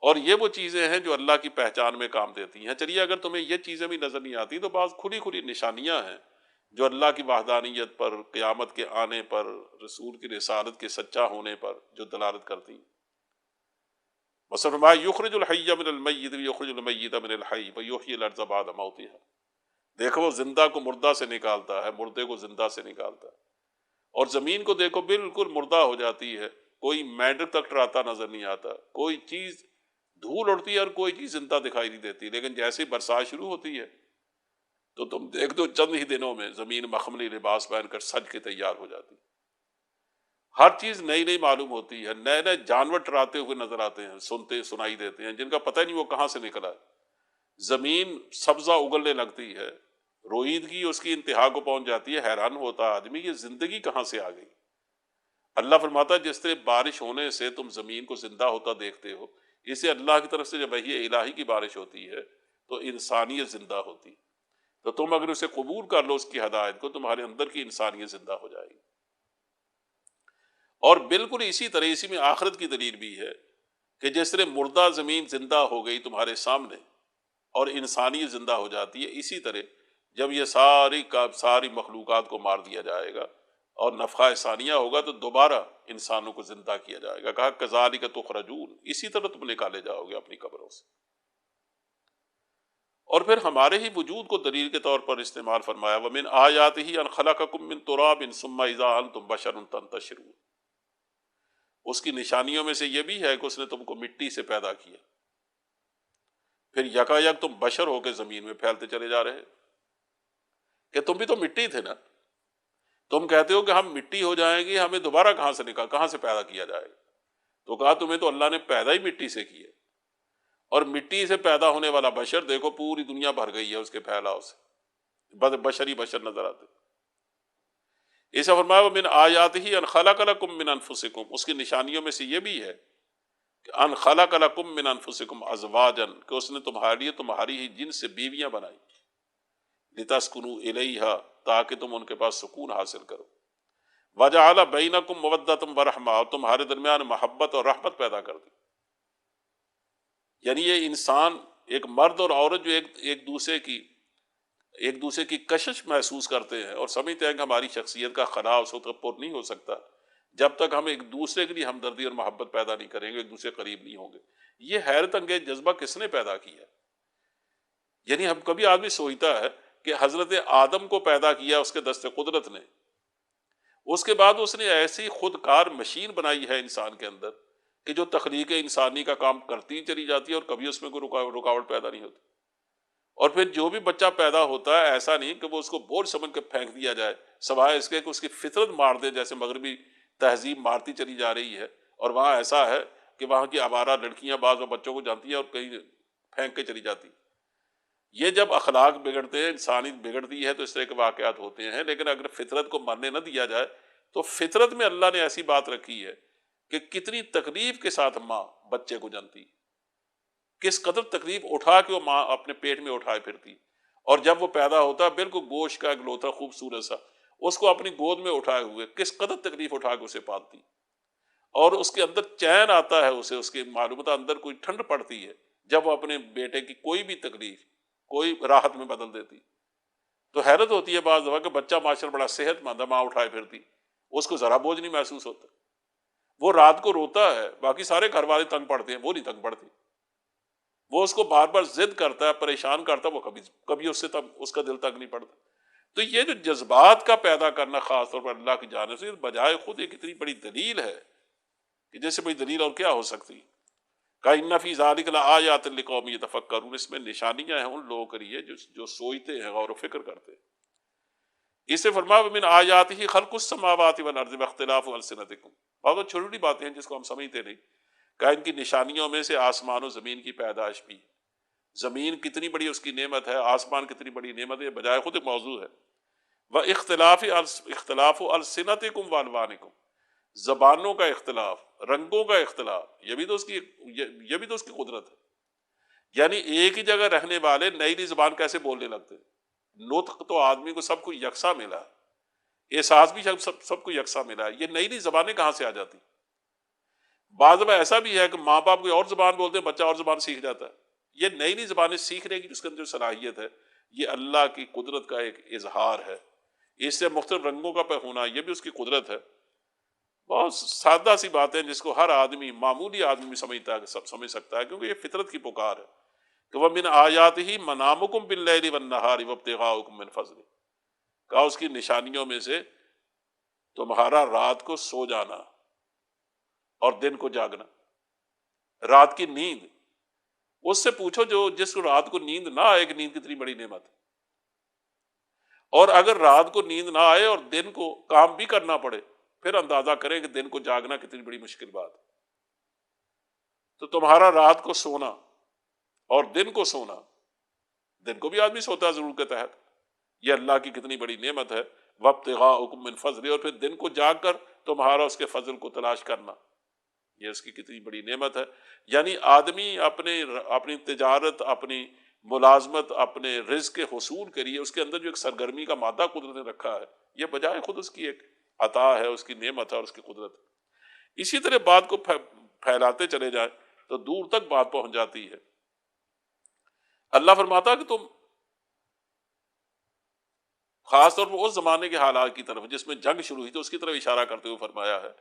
اور یہ وہ چیزیں ہیں جو اللہ کی پہچان میں کام دیتی ہیں۔ چلیے اگر تمہیں یہ چیزیں بھی نظر نہیں آتی تو بعض کھلی کھلی نشانیاں ہیں جو اللہ کی وحدانیت پر، قیامت کے آنے پر، رسول کی رسالت کے سچا ہونے پر جو دلالت کرتی ہیں۔ مثلا فرمایا یخرج الحی من المیت ویخرج المیت من الحی ویحیی الارض بعد موتها، دیکھو وہ زندہ کو مردہ سے نکالتا ہے، مردے کو زندہ سے نکالتا ہے، اور زمین کو دیکھو بالکل مردہ ہو جاتی ہے، کوئی مینڈک تک ٹراتا نظر نہیں آتا، کوئی چیز دھول اڑتی ہے اور کوئی چیز زندہ دکھائی نہیں دیتی، لیکن جیسے ہی برسات شروع ہوتی ہے تو تم دیکھ دو چند ہی دنوں میں زمین مخملی لباس پہن کر سج کے تیار ہو جاتی، ہر چیز نئی نئی معلوم ہوتی ہے، نئے نئے جانور ٹراتے ہوئے نظر آتے ہیں، سنائی دیتے ہیں، جن کا پتہ نہیں وہ کہاں سے نکلا ہے، زمین سبزہ اگلنے لگتی ہے، روئیدگی اس کی انتہا کو پہنچ جاتی ہے، حیران ہوتا ہے آدمی یہ زندگی کہاں سے آ گئی۔ اللہ فرماتا ہے جس طرح بارش ہونے سے تم زمین کو زندہ ہوتا دیکھتے ہو، اسے اللہ کی طرف سے جب وحی الہی کی بارش ہوتی ہے تو انسانیت زندہ ہوتی ہے، تو تم اگر اسے قبول کر لو اس کی ہدایت کو، تمہارے اندر کی انسانیت زندہ ہو جائے گی۔ اور بالکل اسی طرح اسی میں آخرت کی دلیل بھی ہے کہ جس طرح مردہ زمین زندہ ہو گئی تمہارے سامنے اور انسانیت زندہ ہو جاتی ہے، اسی طرح جب یہ ساری مخلوقات کو مار دیا جائے گا اور نفخہ ثانیہ ہوگا تو دوبارہ انسانوں کو زندہ کیا جائے گا. کہا کذالک تخرجون، اسی طرح تم نکالے جاؤ گے اپنی قبروں سے. اور پھر ہمارے ہی وجود کو دلیل کے طور پر استعمال فرمایا وَمِنْ آیَاتِهِ أَنْ خَلَقَكُم مِّن تُرَابٍ ثُمَّ إِذَا أَنْتُمْ بَشَرٌ تَنْتَشِرُونَ. اس کی نشانیوں میں سے یہ بھی ہے کہ اس نے تم کو مٹی سے پیدا کیا، پھر یکا یک تم بشر ہو کے زمین میں پھیلتے چلے جا رہے کہ تم بھی تو مٹی تھے نا. تم کہتے ہو کہ ہم مٹی ہو جائیں گے، ہمیں دوبارہ کہاں سے پیدا کیا جائے گا؟ تو کہا تمہیں تو اللہ نے پیدا ہی مٹی سے کیا، اور مٹی سے پیدا ہونے والا بشر دیکھو پوری دنیا بھر گئی ہے اس کے پھیلاؤ سے، بشر ہی بشر نظر آتے. ایسا فرمایا وَمِنْ آیَاتِهِ أَنْ خَلَقَ لَكُم مِّنْ أَنفُسِكُم، اس کی نشانیوں میں سے یہ بھی ہے کہ ان خلق لکم من انفسکم ازواجا، کہ اس نے تمہاری ہی جن سے بیویاں بنائی، لتسکنوا الیہا، تاکہ تم ان کے پاس سکون حاصل کرو، وجعل بینکم مودۃ ورحمہ، اور تمہارے درمیان محبت اور رحمت پیدا کر دی. یعنی یہ انسان، ایک مرد اور عورت جو ایک دوسرے کی کشش محسوس کرتے ہیں اور سمجھتے ہیں کہ ہماری شخصیت کا خلا اس وقت پر نہیں ہو سکتا جب تک ہم ایک دوسرے کے لیے ہمدردی اور محبت پیدا نہیں کریں گے، ایک دوسرے قریب نہیں ہوں گے. یہ حیرت انگیز جذبہ کس نے پیدا کیا؟ یعنی ہم کبھی آدمی سوچتا ہے کہ حضرت آدم کو پیدا کیا اس کے دست قدرت نے، اس کے بعد اس نے ایسی خودکار مشین بنائی ہے انسان کے اندر کہ جو تخلیق انسانی کا کام کرتی چلی جاتی ہے اور کبھی اس میں کوئی رکاوٹ پیدا نہیں ہوتی. اور پھر جو بھی بچہ پیدا ہوتا ہے ایسا نہیں کہ وہ اس کو بوجھ سمجھ کے پھینک دیا جائے، سوائے اس کے کہ اس کی فطرت مار دے، جیسے مغربی تہذیب مارتی چلی جا رہی ہے. اور وہاں ایسا ہے کہ وہاں کی آوارہ لڑکیاں بعض بچوں کو جانتی ہیں اور کہیں پھینک کے چلی جاتی. یہ جب اخلاق بگڑتے ہیں، انسانیت بگڑتی ہے، تو اس طرح کے واقعات ہوتے ہیں. لیکن اگر فطرت کو مرنے نہ دیا جائے تو فطرت میں اللہ نے ایسی بات رکھی ہے کہ کتنی تکلیف کے ساتھ ماں بچے کو جانتی، کس قدر تکلیف اٹھا کے وہ ماں اپنے پیٹ میں اٹھائے پھرتی. اور جب وہ پیدا ہوتا بالکل گوشت کا اگلوتا خوبصورت سا، اس کو اپنی گود میں اٹھائے ہوئے کس قدر تکلیف اٹھا کے اسے پالتی. اور اس کے اندر چین آتا ہے، اسے اس کے معلومات اندر کوئی ٹھنڈ پڑتی ہے جب وہ اپنے بیٹے کی کوئی بھی تکلیف کوئی راحت میں بدل دیتی. تو حیرت ہوتی ہے بعض دفعہ کہ بچہ ماشاءاللہ بڑا صحت مند ہے، ماں اٹھائے پھرتی، اس کو ذرا بوجھ نہیں محسوس ہوتا. وہ رات کو روتا ہے، باقی سارے گھر والے تنگ پڑتے ہیں، وہ نہیں تنگ پڑتی. وہ اس کو بار بار ضد کرتا ہے، پریشان کرتا ہے، وہ کبھی اس کا دل تنگ نہیں پڑتا. تو یہ جو جذبات کا پیدا کرنا خاص طور پر اللہ کی جانب سے، بجائے خود ایک اتنی بڑی دلیل ہے کہ جیسے بڑی دلیل اور کیا ہو سکتی. کہ فی ذالک لآیات لقوم یتفکرون، اس میں نشانیاں ہیں ان لوگوں کے لیے جو سوچتے ہیں، غور و فکر کرتے ہیں. اس سے فرمایا ومن آیاتہ خلق السماوات والارض واختلاف السنتکم. بہت چھوٹی باتیں ہیں جس کو ہم سمجھتے نہیں. کہ ان کی نشانیوں میں سے آسمان و زمین کی پیدائش بھی. زمین کتنی بڑی اس کی نعمت ہے، آسمان کتنی بڑی نعمت ہے، بجائے خود ایک موضوع ہے. اختلاف السنتکم والوانکم، زبانوں کا اختلاف، رنگوں کا اختلاف، یہ بھی تو اس کی قدرت ہے. یعنی ایک ہی جگہ رہنے والے نئی نئی زبان کیسے بولنے لگتے ہیں. نطق تو آدمی کو سب کو یکساں ملا ہے، احساس بھی سب کو یکساں ملا ہے. یہ نئی نئی زبانیں کہاں سے آ جاتی؟ بعض دفعہ ایسا بھی ہے کہ ماں باپ کوئی اور زبان بولتے ہیں، بچہ اور زبان سیکھ جاتا ہے. یہ نئی نئی زبانیں سیکھنے کی جس کے اندر صلاحیت ہے، یہ اللہ کی قدرت کا ایک اظہار ہے. اس سے مختلف رنگوں کا ہونا یہ بھی اس کی قدرت ہے. بہت سادہ سی باتیں جس کو ہر آدمی، معمولی آدمی سمجھتا ہے، سب سمجھ سکتا ہے، کیونکہ یہ فطرت کی پکار ہے کہ وَمِنْ آیَاتِهِ مَنَامُكُمْ بِاللَّيْلِ وَالنَّهَارِ وَابْتِغَاؤُكُم مِّن فَضْلِهِ. کہا اس کی نشانیوں میں سے تمہارا رات کو سو جانا اور دن کو جاگنا. رات کی نیند، اس سے پوچھو جس کو رات کو نیند نہ آئے کہ نیند کتنی بڑی نعمت ہے. اور اگر رات کو نیند نہ آئے اور دن کو کام بھی کرنا پڑے، پھر اندازہ کریں کہ دن کو جاگنا کتنی بڑی مشکل بات ہے. تو تمہارا رات کو سونا اور دن کو سونا، دن کو بھی آدمی سوتا ہے ضرورت کے تحت، یہ اللہ کی کتنی بڑی نعمت ہے. وابتغاؤکم من فضلہ، اور پھر دن کو جاگ کر تمہارا اس کے فضل کو تلاش کرنا، یہ اس کی کتنی بڑی نعمت ہے. یعنی آدمی اپنی تجارت، اپنی ملازمت، اپنے رزق کے حصول کے لیے اس کے اندر جو ایک سرگرمی کا مادہ قدرت نے رکھا ہے، یہ بجائے خود اس کی ایک عطا ہے، اس کی نعمت ہے اور اس کی قدرت ہے. اسی طرح بات کو پھیلاتے چلے جائیں تو دور تک بات پہنچ جاتی ہے. اللہ فرماتا کہ تم خاص طور پر اس زمانے کے حالات کی طرف جس میں جنگ شروع ہوئی تھی اس کی طرف اشارہ کرتے ہوئے فرمایا ہے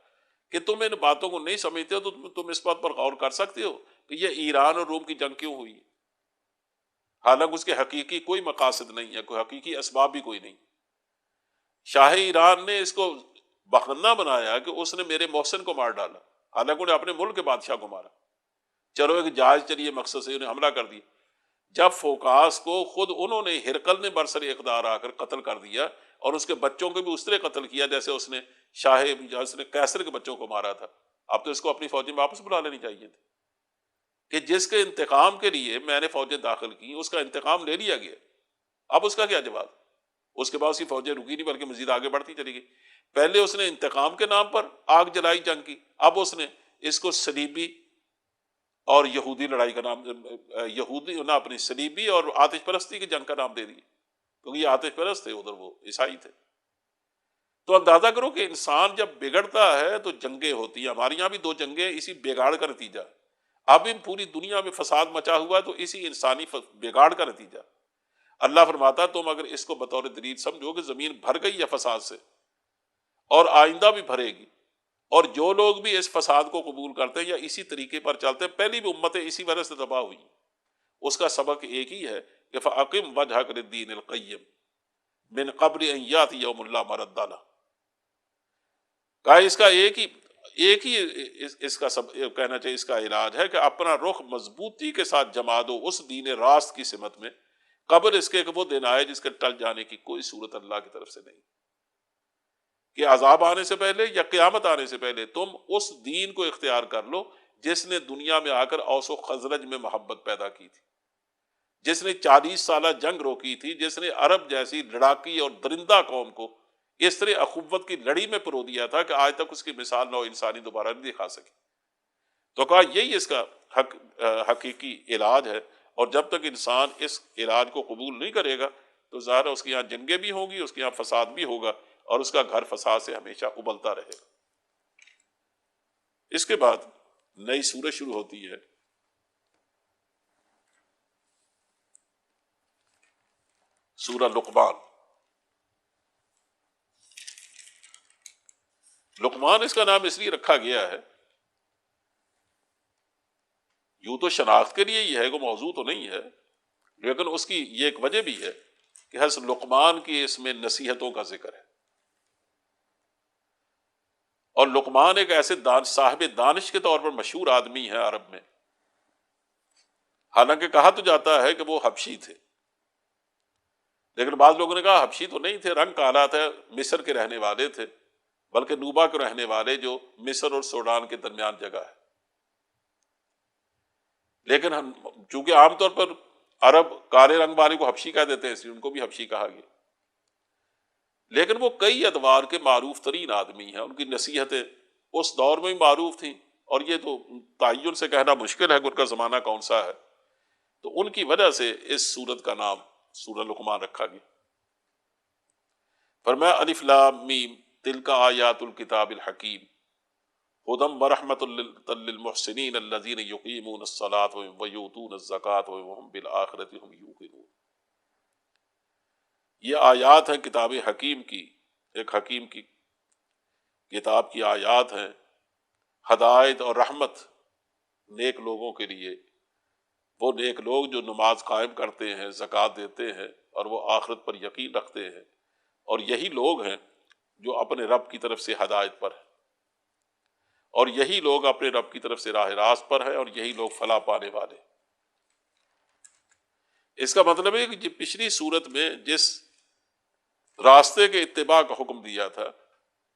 کہ تم ان باتوں کو نہیں سمجھتے ہو تو تم اس بات پر غور کر سکتے ہو کہ یہ ایران اور روم کی جنگ کیوں ہوئی، حالانکہ اس کے حقیقی کوئی مقاصد نہیں ہے، کوئی حقیقی اسباب بھی کوئی نہیں۔ شاہ ایران نے اس کو بہانہ بنایا کہ اس نے میرے محسن کو مار ڈالا، حالانکہ انہیں اپنے ملک کے بادشاہ کو مارا۔ چلو ایک جہاز چلیے مقصد سے انہیں حملہ کر دیا، جب فوکاس کو خود انہوں نے ہرقل نے برسر اقتدار آ کر قتل کر دیا اور اس کے بچوں کو بھی اس طرح قتل کیا جیسے اس نے اس نے کیسر کے بچوں کو مارا تھا، اب تو اس کو اپنی فوجیں واپس بلا لینی چاہیے تھی کہ جس کے انتقام کے لیے میں نے فوجیں داخل کی اس کا انتقام لے لیا گیا، اب اس کا کیا جواب؟ اس کے بعد اس کی فوجیں رکی نہیں بلکہ مزید آگے بڑھتی چلی گئی۔ پہلے اس نے انتقام کے نام پر آگ جلائی جنگ کی، اب اس نے اس کو صلیبی اور یہودی لڑائی کا نام، یہودی نہ اپنی صلیبی اور آتش پرستی کی جنگ کا نام دے دیا، کیونکہ یہ آتش پرست تھے، ادھر وہ عیسائی تھے۔ تو اندازہ کرو کہ انسان جب بگڑتا ہے تو جنگیں ہوتی ہیں، ہمارے یہاں بھی 2 جنگیں اسی بگاڑ کا نتیجہ، اب ان پوری دنیا میں فساد مچا ہوا ہے تو اسی انسانی بگاڑ کا نتیجہ۔ اللہ فرماتا تم اگر اس کو بطور دلیل سمجھو کہ زمین بھر گئی ہے فساد سے اور آئندہ بھی بھرے گی، اور جو لوگ بھی اس فساد کو قبول کرتے ہیں یا اسی طریقے پر چلتے ہیں، پہلی بھی امتیں اسی وجہ سے تباہ ہوئی، اس کا سبق ایک ہی ہے کہ فَأَقِمْ وَجْهَكَ لِلدِّينِ الْقَيِّمِ مِنْ قَبْلِ أَنْ يَأْتِيَ يَوْمٌ لَا مَرَدَّ لَهُ۔ کہا اس کا ایک ہی اس کا سب کہنا چاہیے، اس کا علاج ہے کہ اپنا رخ مضبوطی کے ساتھ جما دو اس دین راست کی سمت میں، قبل اس کے کہ وہ دن آئے جس کے ٹل جانے کی کوئی صورت اللہ کی طرف سے نہیں، کہ عذاب آنے سے پہلے یا قیامت آنے سے پہلے تم اس دین کو اختیار کر لو جس نے دنیا میں آ کر اوس و خزرج میں محبت پیدا کی تھی، جس نے 40 سالہ جنگ روکی تھی، جس نے عرب جیسی لڑاکی اور درندہ قوم کو اس طرح اخوت کی لڑی میں پرو دیا تھا کہ آج تک اس کی مثال نو انسانی دوبارہ نہیں دکھا سکی۔ تو کہا یہی اس کا حقیقی علاج ہے، اور جب تک انسان اس علاج کو قبول نہیں کرے گا تو ظاہر ہے اس کے یہاں جنگیں بھی ہوں گی، اس کے یہاں فساد بھی ہوگا، اور اس کا گھر فساد سے ہمیشہ ابلتا رہے گا۔ اس کے بعد نئی سورت شروع ہوتی ہے، سورہ لقمان۔ لقمان اس کا نام اس لیے رکھا گیا ہے، یوں تو شناخت کے لیے ہی ہے، کوئی موضوع تو نہیں ہے، لیکن اس کی یہ ایک وجہ بھی ہے کہ حضرت لقمان کی اس میں نصیحتوں کا ذکر ہے، اور لقمان ایک ایسے صاحب دانش کے طور پر مشہور آدمی ہے عرب میں، حالانکہ کہا تو جاتا ہے کہ وہ حبشی تھے، لیکن بعض لوگوں نے کہا حبشی تو نہیں تھے، رنگ کالا تھا، مصر کے رہنے والے تھے، بلکہ نوبا کے رہنے والے جو مصر اور سوڈان کے درمیان جگہ ہے۔ لیکن ہم چونکہ عام طور پر عرب کالے رنگ والے کو حبشی کہہ دیتے ہیں، اس لیے ان کو بھی حبشی کہا گیا، لیکن وہ کئی ادوار کے معروف ترین آدمی ہیں، ان کی نصیحتیں اس دور میں بھی معروف تھیں، اور یہ تو تعین سے کہنا مشکل ہے کہ ان کا زمانہ کون سا ہے، تو ان کی وجہ سے اس سورت کا نام سورہ لقمان رکھا گیا۔ فرمایا الف لام میم تلک آیات الکتاب الحکیم ہدی ورحمۃ للمحسنین الذین یقیمون الصلاۃ ویؤتون الزکاۃ وهم بالآخرۃ هم یوقنون۔ یہ آیات ہیں کتاب حکیم کی، ایک حکیم کی کتاب کی آیات ہیں، ہدایت اور رحمت نیک لوگوں کے لیے، وہ نیک لوگ جو نماز قائم کرتے ہیں، زکوٰۃ دیتے ہیں اور وہ آخرت پر یقین رکھتے ہیں، اور یہی لوگ ہیں جو اپنے رب کی طرف سے ہدایت پر ہیں، اور یہی لوگ اپنے رب کی طرف سے راہ راست پر ہیں، اور یہی لوگ فلاح پانے والے۔ اس کا مطلب ہے کہ پچھلی صورت میں جس راستے کے اتباع کا حکم دیا تھا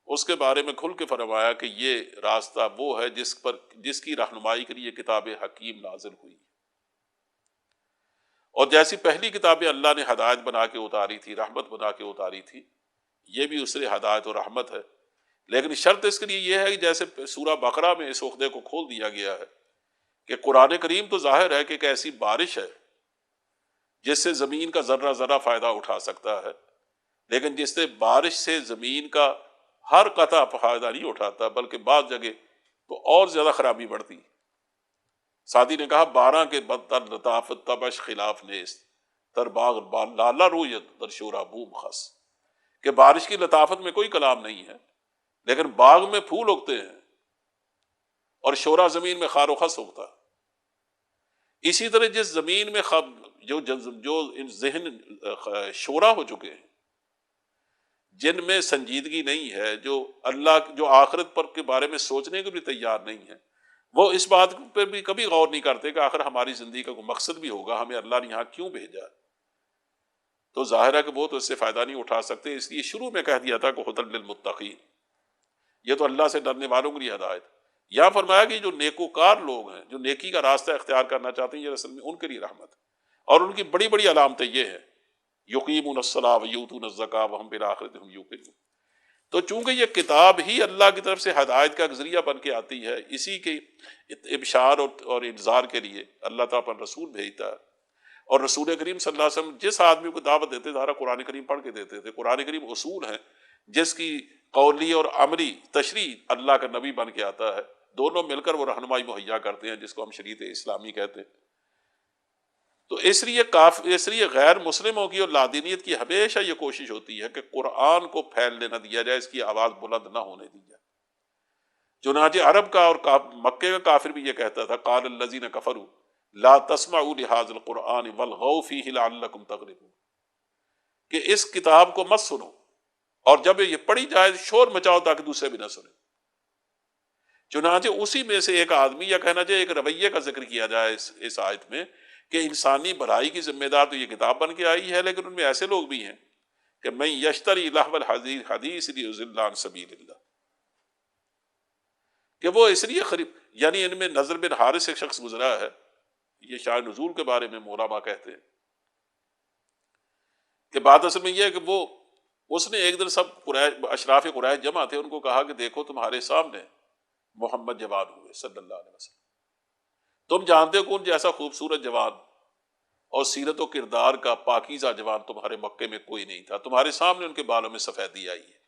اس کے بارے میں کھل کے فرمایا کہ یہ راستہ وہ ہے جس کی رہنمائی کے لیے کتاب حکیم نازل ہوئی، اور جیسی پہلی کتابیں اللہ نے ہدایت بنا کے اتاری تھی، رحمت بنا کے اتاری تھی، یہ بھی اس سے ہدایت و رحمت ہے، لیکن شرط اس کے لیے یہ ہے کہ جیسے سورہ بقرہ میں اس عقدے کو کھول دیا گیا ہے کہ قرآن کریم تو ظاہر ہے کہ ایک ایسی بارش ہے جس سے زمین کا ذرہ ذرہ فائدہ اٹھا سکتا ہے، لیکن جس سے بارش سے زمین کا ہر قطع فائدہ نہیں اٹھاتا، بلکہ بعض جگہ تو اور زیادہ خرابی بڑھتی۔ سعدی نے کہا 12 کے بدتر لطافت تبش خلاف نیست، تر باغ لالا رویت در شورا بوم خس۔ کہ بارش کی لطافت میں کوئی کلام نہیں ہے، لیکن باغ میں پھول اگتے ہیں اور شورا زمین میں خار و خس اگتا ہے۔ اسی طرح جس زمین میں جو ذہن شورا ہو چکے ہیں، جن میں سنجیدگی نہیں ہے، جو آخرت پر کے بارے میں سوچنے کو بھی تیار نہیں ہے، وہ اس بات پہ بھی کبھی غور نہیں کرتے کہ آخر ہماری زندگی کا کوئی مقصد بھی ہوگا، ہمیں اللہ نے یہاں کیوں بھیجا۔ تو ظاہر ہے کہ وہ تو اس سے فائدہ نہیں اٹھا سکتے، اس لیے شروع میں کہہ دیا تھا کہ ہدی للمتقین، یہ تو اللہ سے ڈرنے والوں کے لیے ہدایت۔ یہاں فرمایا کہ جو نیکوکار لوگ ہیں، جو نیکی کا راستہ اختیار کرنا چاہتے ہیں، یہ اصل میں ان کے لیے رحمت ہے، اور ان کی بڑی بڑی علامتیں یہ ہیں، یقیمون الصلاۃ ویؤتون الزکاۃ وہم بالآخرۃ ہم یوقنون۔ تو چونکہ یہ کتاب ہی اللہ کی طرف سے ہدایت کا ذریعہ بن کے آتی ہے، اسی کے ابشار اور انذار کے لیے اللہ تعالیٰ پر رسول بھیجتا ہے، اور رسول کریم صلی اللہ علیہ وسلم جس آدمی کو دعوت دیتے تھے، قرآن کریم پڑھ کے دیتے تھے۔ قرآن کریم اصول ہیں جس کی قولی اور عملی تشریح اللہ کا نبی بن کے آتا ہے، دونوں مل کر وہ رہنمائی مہیا کرتے ہیں، جس کو ہم شریعت اسلامی کہتے ہیں۔ تو اس لیے غیر مسلموں کی اور لادینیت کی ہمیشہ یہ کوشش ہوتی ہے کہ قرآن کو پھیلنے نہ دیا جائے، اس کی آواز بلند نہ ہونے دی جائے۔ چنانچہ عرب کا اور مکے کا کافر بھی یہ کہتا تھا، قال الذین کفروا لا تسمعوا لهذا القرآن والغوا فیہ لعلکم تغلبون، کہ اس کتاب کو مت سنو، اور جب یہ پڑھی جائے شور مچاؤ تاکہ دوسرے بھی نہ سنیں۔ چنانچہ اسی میں سے ایک آدمی، یا کہنا چاہیے ایک رویے کا ذکر کیا جائے اس آیت میں، کہ انسانی بھلائی کی ذمہ دار تو یہ کتاب بن کے آئی ہے، لیکن ان میں ایسے لوگ بھی ہیں کہ من یشتری لہو الحدیث لیضل عن سبیل اللہ، کہ وہ اس لیے یعنی ان میں نضر بن حارث ایک شخص گزرا ہے، یہ شاہ نزول کے بارے میں علماء کہتے ہیں کہ بات اصل میں یہ ہے کہ اس نے ایک دن سب اشراف قریش جمع تھے، ان کو کہا کہ دیکھو تمہارے سامنے محمد جوان ہوئے صلی اللہ علیہ وسلم، تم جانتے ہو کون جیسا خوبصورت جوان اور سیرت و کردار کا پاکیزہ جوان تمہارے مکے میں کوئی نہیں تھا، تمہارے سامنے ان کے بالوں میں سفیدی آئی ہے،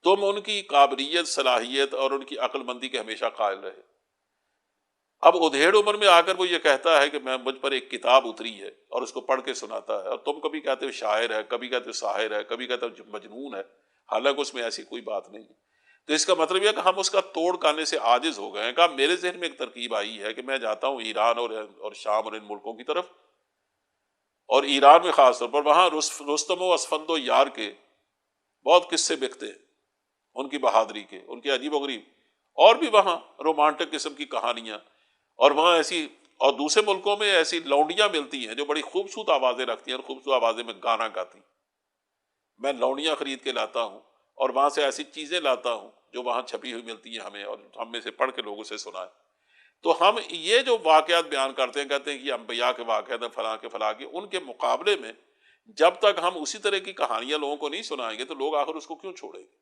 تم ان کی قابلیت، صلاحیت اور ان کی عقل مندی کے ہمیشہ قائل رہے۔ اب ادھیڑ عمر میں آ کر وہ یہ کہتا ہے کہ مجھ پر ایک کتاب اتری ہے اور اس کو پڑھ کے سناتا ہے، اور تم کبھی کہتے ہو شاعر ہے، کبھی کہتے ہو ساحر ہے، کبھی کہتے ہو مجنون ہے، حالانکہ اس میں ایسی کوئی بات نہیں ہے۔ تو اس کا مطلب یہ ہے کہ ہم اس کا توڑ کرنے سے عاجز ہو گئے ہیں۔ کہ میرے ذہن میں ایک ترکیب آئی ہے کہ میں جاتا ہوں ایران اور شام اور ان ملکوں کی طرف، اور ایران میں خاص طور پر وہاں رستم و اسفند و یار کے بہت قصے بکتے ہیں، ان کی بہادری کے، ان کے عجیب و غریب، اور بھی وہاں رومانٹک قسم کی کہانیاں، اور وہاں ایسی، اور دوسرے ملکوں میں ایسی لونڈیاں ملتی ہیں جو بڑی خوبصورت آوازیں رکھتی ہیں اور خوبصورت آوازیں میں گانا گاتی ہیں۔ میں لونڈیاں خرید کے لاتا ہوں اور وہاں سے ایسی چیزیں لاتا ہوں جو وہاں چھپی ہوئی ملتی ہیں ہمیں، اور ہم میں سے پڑھ کے لوگوں سے سنائیں۔ تو ہم یہ جو واقعات بیان کرتے ہیں، کہتے ہیں کہ انبیاء کے واقعات ہیں، فلاں کے فلاں کے، ان کے مقابلے میں جب تک ہم اسی طرح کی کہانیاں لوگوں کو نہیں سنائیں گے تو لوگ آخر اس کو کیوں چھوڑیں گے۔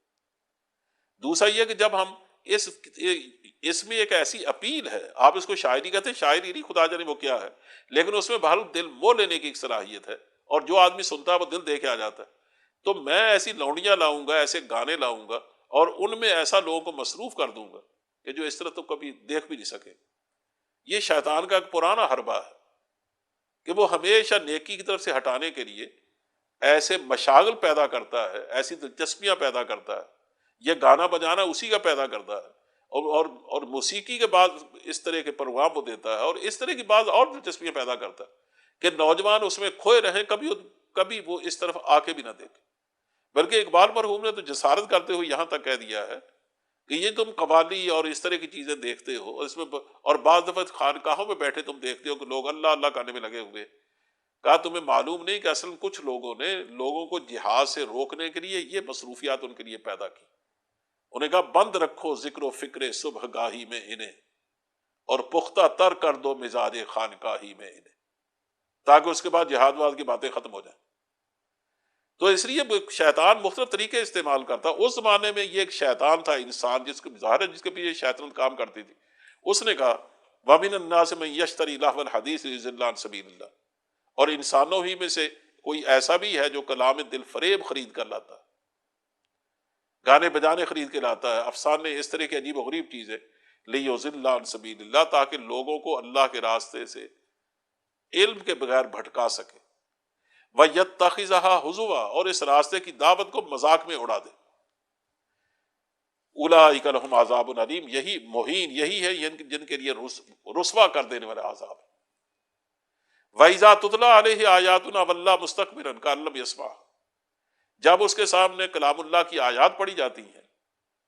دوسرا یہ کہ جب ہم اس میں ایک ایسی اپیل ہے، آپ اس کو شاعری کہتے ہیں، شاعری نہیں، خدا جانے وہ کیا ہے، لیکن اس میں بہرحال دل مول لینے کی ایک صلاحیت ہے، اور جو آدمی سنتا ہے وہ دل دے کے آ جاتا ہے۔ تو میں ایسی لونڈیاں لاؤں گا، ایسے گانے لاؤں گا، اور ان میں ایسا لوگوں کو مصروف کر دوں گا کہ جو اس طرح تو کبھی دیکھ بھی نہیں سکے۔ یہ شیطان کا ایک پرانا حربہ ہے کہ وہ ہمیشہ نیکی کی طرف سے ہٹانے کے لیے ایسے مشاغل پیدا کرتا ہے، ایسی دلچسپیاں پیدا کرتا ہے۔ یہ گانا بجانا اسی کا پیدا کرتا ہے، اور موسیقی کے بعد اس طرح کے پروگرام وہ دیتا ہے، اور اس طرح کی بعض اور دلچسپیاں پیدا کرتا ہے کہ نوجوان اس میں کھوئے رہیں، کبھی وہ اس طرف آ کے بھی نہ دیکھے۔ بلکہ اقبال مرحوم نے تو جسارت کرتے ہوئے یہاں تک کہہ دیا ہے کہ یہ تم قوالی اور اس طرح کی چیزیں دیکھتے ہو، اور اس میں اور بعض دفعہ خانقاہوں میں بیٹھے تم دیکھتے ہو کہ لوگ اللہ اللہ کرنے میں لگے ہوئے۔ کہا تمہیں معلوم نہیں کہ اصل کچھ لوگوں نے لوگوں کو جہاد سے روکنے کے لیے یہ مصروفیات ان کے لیے پیدا کی۔ انہیں کہا بند رکھو ذکر و فکر صبح گاہی میں انہیں، اور پختہ تر کر دو مزاج خانقاہی میں انہیں، تاکہ اس کے بعد جہاد واد کی باتیں ختم ہو جائیں۔ تو اس لیے شیطان مختلف طریقے استعمال کرتا۔ اس زمانے میں یہ ایک شیطان تھا، انسان جس کے ظاہر ہے جس کے پیچھے شیطان کام کرتی تھی، اس نے کہا وَمِنَ النَّاسِ مَن يَشْتَرِي لَهْوَ الْحَدِيثِ لِيُضِلَّ عَن سَبِيلِ اللَّهِ، اور انسانوں ہی میں سے کوئی ایسا بھی ہے جو کلام دل فریب خرید کر لاتا ہے، گانے بجانے خرید کے لاتا ہے، افسانے، اس طرح کی عجیب و غریب چیزیں، لِيُضِلَّ عَن سَبِيلِ اللَّهِ، تاکہ لوگوں کو اللہ کے راستے سے علم کے بغیر بھٹکا سکے۔ وَيَتَّخِذَهَا هُزُوًا، اور اس راستے کی دعوت کو مذاق میں اڑا دے. اولئک لہم عذاب علیم، یہی مہین، یہی ہے جن کے لیے رسوا کر دینے والا عذاب. وَإِذَا تُتْلَىٰ عَلَيْهِ آيَاتُنَا وَلَّىٰ مُسْتَكْبِرًا كَأَن لَّمْ يَسْمَعْهَا، جب اس کے سامنے کلام اللہ کی آیات پڑھی جاتی ہیں،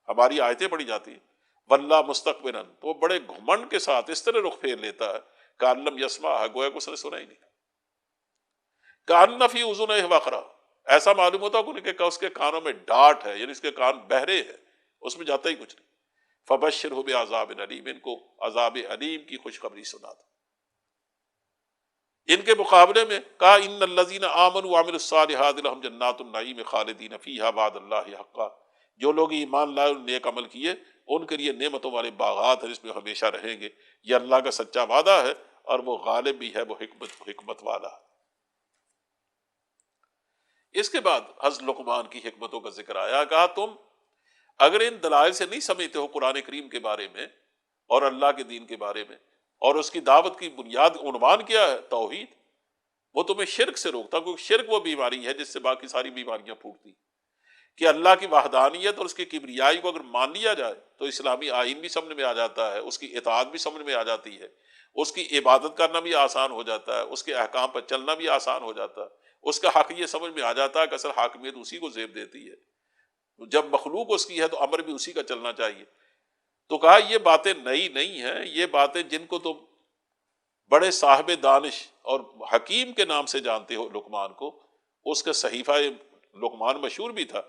ہماری آیتیں پڑھی جاتی ہیں، وَلَّىٰ مُسْتَكْبِرًا، تو وہ بڑے گھمنڈ کے ساتھ اس طرح رخ پھیر لیتا ہے، كَأَن لَّمْ يَسْمَعْهَا، گویا کہ اس نے سنا ہی نہیں. كَأَنَّ فِي أُذُنَيْهِ وَقْرًا، ایسا معلوم ہوتا کہ اس کے کانوں میں ڈانٹ ہے، یعنی اس کے کان بہرے ہیں، اس میں جاتا ہی کچھ نہیں. فَبَشِّرْهُ بِعَذَابٍ أَلِيمٍ، ان کو عذاب علیم کی خوشخبری سنا دو. ان کے مقابلے میں کہا ان الذین آمنوا وعملوا الصالحات لهم جنات النعیم خالدین فیہا وعد اللہ حقا، جو لوگ ایمان لائے اور نیک عمل کیے ان کے لیے نعمتوں والے باغات ہیں جس میں ہمیشہ رہیں گے. یہ اللہ کا سچا وعدہ ہے اور وہ غالب بھی ہے، وہ حکمت والا ہے. اس کے بعد حضرت لقمان کی حکمتوں کا ذکر آیا. کہا تم اگر ان دلائل سے نہیں سمجھتے ہو قرآن کریم کے بارے میں اور اللہ کے دین کے بارے میں، اور اس کی دعوت کی بنیاد عنوان کیا ہے؟ توحید. وہ تمہیں شرک سے روکتا، کیونکہ شرک وہ بیماری ہے جس سے باقی ساری بیماریاں پھوٹتی. کہ اللہ کی وحدانیت اور اس کی کبریائی کو اگر مان لیا جائے تو اسلامی آئین بھی سمجھ میں آ جاتا ہے، اس کی اطاعت بھی سمجھ میں آ جاتی ہے، اس کی عبادت کرنا بھی آسان ہو جاتا ہے، اس کے احکام پر چلنا بھی آسان ہو جاتا ہے. اس کا حق یہ سمجھ میں آ جاتا ہے کہ اصل حاکمیت اسی کو زیب دیتی ہے، جب مخلوق اس کی ہے تو امر بھی اسی کا چلنا چاہیے. تو کہا یہ باتیں نئی نہیں ہیں، یہ باتیں جن کو تم بڑے صاحب دانش اور حکیم کے نام سے جانتے ہو لقمان کو، اس کا صحیفہ لقمان مشہور بھی تھا،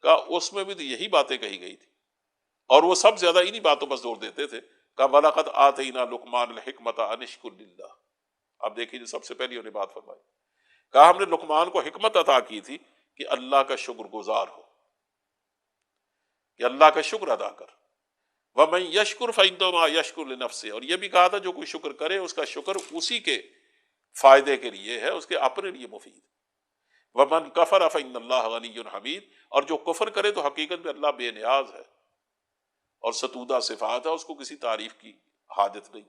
کہا اس میں بھی تو یہی باتیں کہی گئی تھی، اور وہ سب زیادہ انہی باتوں پر زور دیتے تھے. کہا وَلَقَدْ آتَيْنَا لُقْمَانَ الْحِكْمَةَ أَنِ اشْكُرْ لِلَّهِ. اب دیکھیے جو سب سے پہلی انہوں نے بات فرمائی، کہا ہم نے لقمان کو حکمت عطا کی تھی کہ اللہ کا شکر گزار ہو، کہ اللہ کا شکر ادا کر. وَمَن يَشْكُرْ فَإِنَّمَا يَشْكُرُ لِنَفْسِهِ، اور یہ بھی کہا تھا جو کوئی شکر کرے اس کا شکر اسی کے فائدے کے لیے ہے، اس کے اپنے لیے مفید. وَمَن كَفَرَ فَإِنَّ اللَّهَ غَنِيٌّ حَمِيدٌ، اور جو کفر کرے تو حقیقت میں اللہ بے نیاز ہے اور ستودہ صفات ہے، اس کو کسی تعریف کی حاجت نہیں.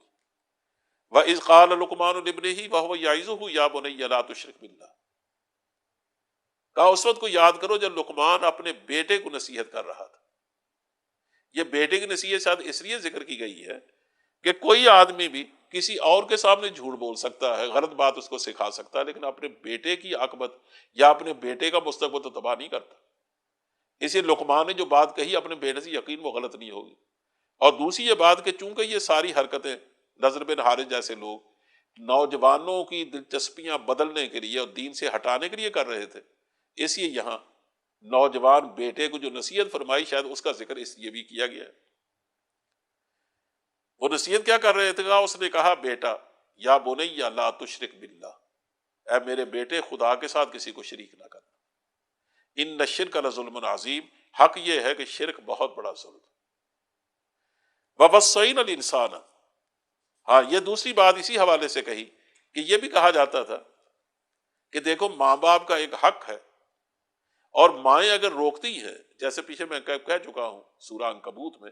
وَإِذْ قَالَ لُقْمَانُ لِابْنِهِ وَهُوَ يَعِظُهُ يَا بُنَيَّ لَا تُشْرِكْ بِاللَّهِ. کہا اس وقت کو یاد کرو جب لقمان اپنے بیٹے کو نصیحت کر رہا تھا. یہ بیٹے کی نصیحت شاید اس لیے ذکر کی گئی ہے کہ کوئی آدمی بھی کسی اور کے سامنے جھوٹ بول سکتا ہے، غلط بات اس کو سکھا سکتا ہے، لیکن اپنے بیٹے کی عاقبت یا اپنے بیٹے کا مستقبل تو تباہ نہیں کرتا. اسی لقمان نے جو بات کہی اپنے بیٹے سے یقین وہ غلط نہیں ہوگی. اور دوسری یہ بات کہ چونکہ یہ ساری حرکتیں نضر بن حارث جیسے لوگ نوجوانوں کی دلچسپیاں بدلنے کے لیے اور دین سے ہٹانے کے لیے کر رہے تھے، اس لیے یہاں نوجوان بیٹے کو جو نصیحت فرمائی شاید اس کا ذکر اس لیے بھی کیا گیا ہے. وہ نصیحت کیا کر رہے تھے؟ اس نے کہا بیٹا یا بنی لا تشرک باللہ، اے میرے بیٹے خدا کے ساتھ کسی کو شریک نہ کرنا. ان الشرک لظلم عظیم، حق یہ ہے کہ شرک بہت بڑا ظلم. ووصینا الانسان، ہاں یہ دوسری بات اسی حوالے سے کہی کہ یہ بھی کہا جاتا تھا کہ دیکھو ماں باپ کا ایک حق ہے، اور مائیں اگر روکتی ہیں، جیسے پیچھے میں کہہ چکا ہوں سورہ عنکبوت میں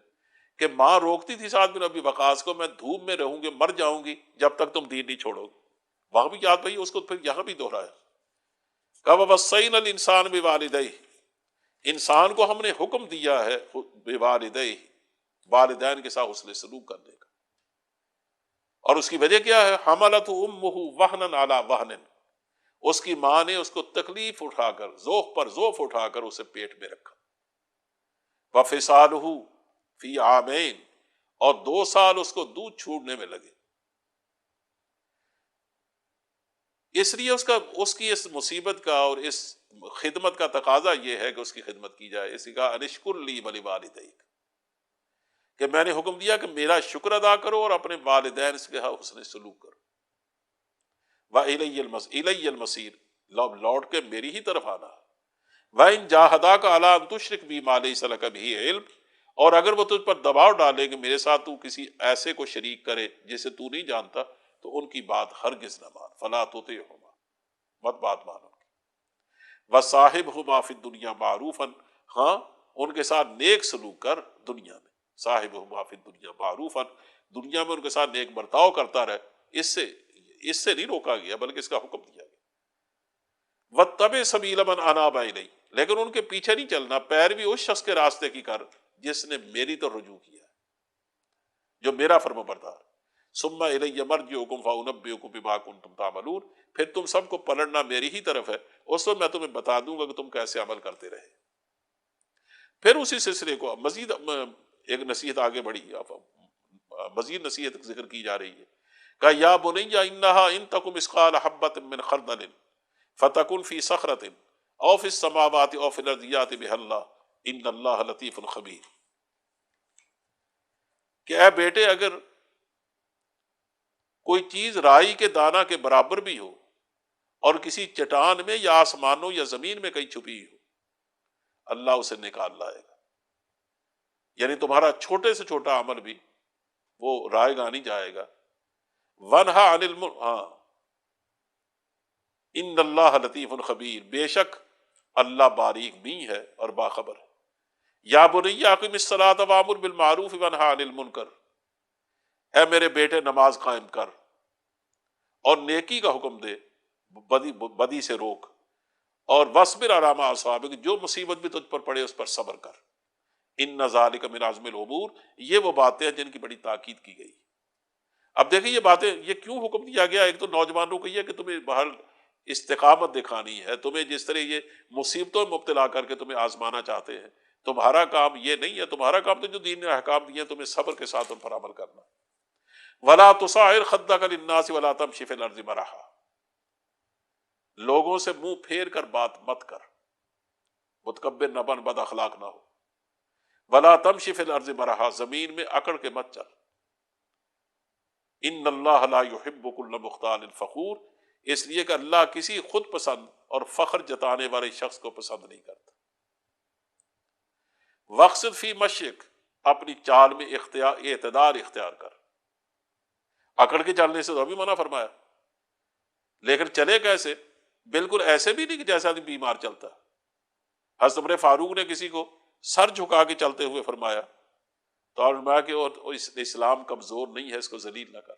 کہ ماں روکتی تھی سعد بن ابی وقاص کو، میں دھوپ میں رہوں گی، مر جاؤں گی جب تک تم دین نہیں چھوڑو گے. وہاں بھی یاد بھائی اس کو پھر یہاں بھی دوہرایا. کہا ووصینا الانسان بوالدیہ، انسان کو ہم نے حکم دیا ہے بوالدیہ، والدین کے ساتھ حسن سلوک کرنے کا. اور اس کی وجہ کیا ہے؟ حملتہ امہ وہنا علی وہن، اس کی ماں نے اس کو تکلیف اٹھا کر، ذوق پر ذوق اٹھا کر اسے پیٹ میں رکھا. وفصالہ فی عامین، اور 2 سال اس کو دودھ چھوڑنے میں لگے. اس لیے اس کی اس مصیبت کا اور اس خدمت کا تقاضا یہ ہے کہ اس کی خدمت کی جائے. اسی کا انشکر لی ولوالدیک، کہ میں نے حکم دیا کہ میرا شکر ادا کرو اور اپنے والدین سے حسن سلوک کرو. وَإِلَيَّ الْمَصِيرُ، لوٹ کے میری ہی طرف آنا. وَإِن جَاهَدَاكَ عَلَىٰ أَن تُشْرِكَ بِي مَا لَيْسَ لَكَ بِهِ عِلْمٌ، اور اگر وہ تجھ پر دباؤ ڈالے کہ میرے ساتھ تو کسی ایسے کو شریک کرے جسے تو نہیں جانتا، تو ان کی بات ہرگز نہ مان. فَلَا تُطِعْهُمَا، مت بات مانو. وَصَاحِبْهُمَا فِي الدُّنْيَا مَعْرُوفًا، ہاں ان کے ساتھ نیک سلوک کر دنیا میں. صاحبهما فی الدنیا معروفاً، دنیا میں ان کے ساتھ نیک برتاؤ کرتا رہے. اس سے نہیں روکا گیا بلکہ اس کا حکم دیا گیا. وَاتَّبِعْ سَبِيلَ مَنْ أَنَابَ إِلَيَّ، لیکن ان کے پیچھے نہیں چلنا، پیروی اس شخص کے راستے کی کر جس نے میری تو رجوع کیا ہے، جو میرا فرما بردار۔ ثُمَّ إِلَيَّ مَرْجِعُكُمْ فَأُنَبِّئُكُم بِمَا كُنتُمْ تَعْمَلُونَ، پھر تم سب کو پلٹنا میری ہی طرف ہے، اس وقت میں تمہیں بتا دوں گا کہ تم کیسے عمل کرتے رہے۔ پھر اسی سلسلے کو مزید ایک نصیحت آگے بڑھی، مزید نصیحت ذکر کی جا رہی ہے کہ یا بنی انہا ان تک مثقال حبۃ من خردل فتکن فی صخرۃ او فی السماوات او فی الارض یأت بها اللہ ان اللہ لطیف خبیر، کہ اے بیٹے اگر کوئی چیز رائی کے دانہ کے برابر بھی ہو اور کسی چٹان میں یا آسمانوں یا زمین میں کہیں چھپی ہو، اللہ اسے نکال لائے گا۔ یعنی تمہارا چھوٹے سے چھوٹا عمل بھی وہ رائے گا نہیں جائے گا۔ ونہا عن ان اللہ لطیف خبیر، بے شک اللہ باریک بین ہے اور باخبر ہے۔ یا بنی اقم الصلاۃ وامر بالمعروف ونہا عن المنکر، اے میرے بیٹے نماز قائم کر اور نیکی کا حکم دے، بدی سے روک، اور واصبر علی ما اصابک، جو مصیبت بھی تجھ پر پڑے اس پر صبر کر۔ ان ذالک من عزم الامور، یہ وہ باتیں ہیں جن کی بڑی تاکید کی گئی۔ اب دیکھیں یہ باتیں، یہ کیوں حکم دیا گیا؟ ایک تو نوجوانوں کو یہ کہ تمہیں بہر استقامت دکھانی ہے، تمہیں جس طرح یہ مصیبتوں میں مبتلا کر کے تمہیں آزمانا چاہتے ہیں، تمہارا کام یہ نہیں ہے، تمہارا کام تو جو دین نے احکام دیے ہیں تمہیں صبر کے ساتھ ان پر عمل کرنا۔ ولا تصعر خدک للناس ولا تمشی فی الارض مرحا، لوگوں سے منہ پھیر کر بات مت کر، متکبر نہ بن، بد اخلاق نہ ہو۔ ولا تمشی فی الارض مرحا، زمین میں اکڑ کے مت چل۔ ان اللہ لا یحب کل مختال فخور، اس لیے کہ اللہ کسی خود پسند اور فخر جتانے والے شخص کو پسند نہیں کرتا۔ وقصد فی مشیک، اپنی چال میں اعتدال اختیار کر۔ اکڑ کے چلنے سے تو ابھی منع فرمایا، لیکن چلے کیسے؟ بالکل ایسے بھی نہیں کہ جیسا آدمی بیمار چلتا ہے۔ حضرت عمر فاروق نے کسی کو سر جھکا کے چلتے ہوئے فرمایا تو آپ نے فرمایا کہ اسلام کمزور نہیں ہے، اس کو ذلیل نہ کر۔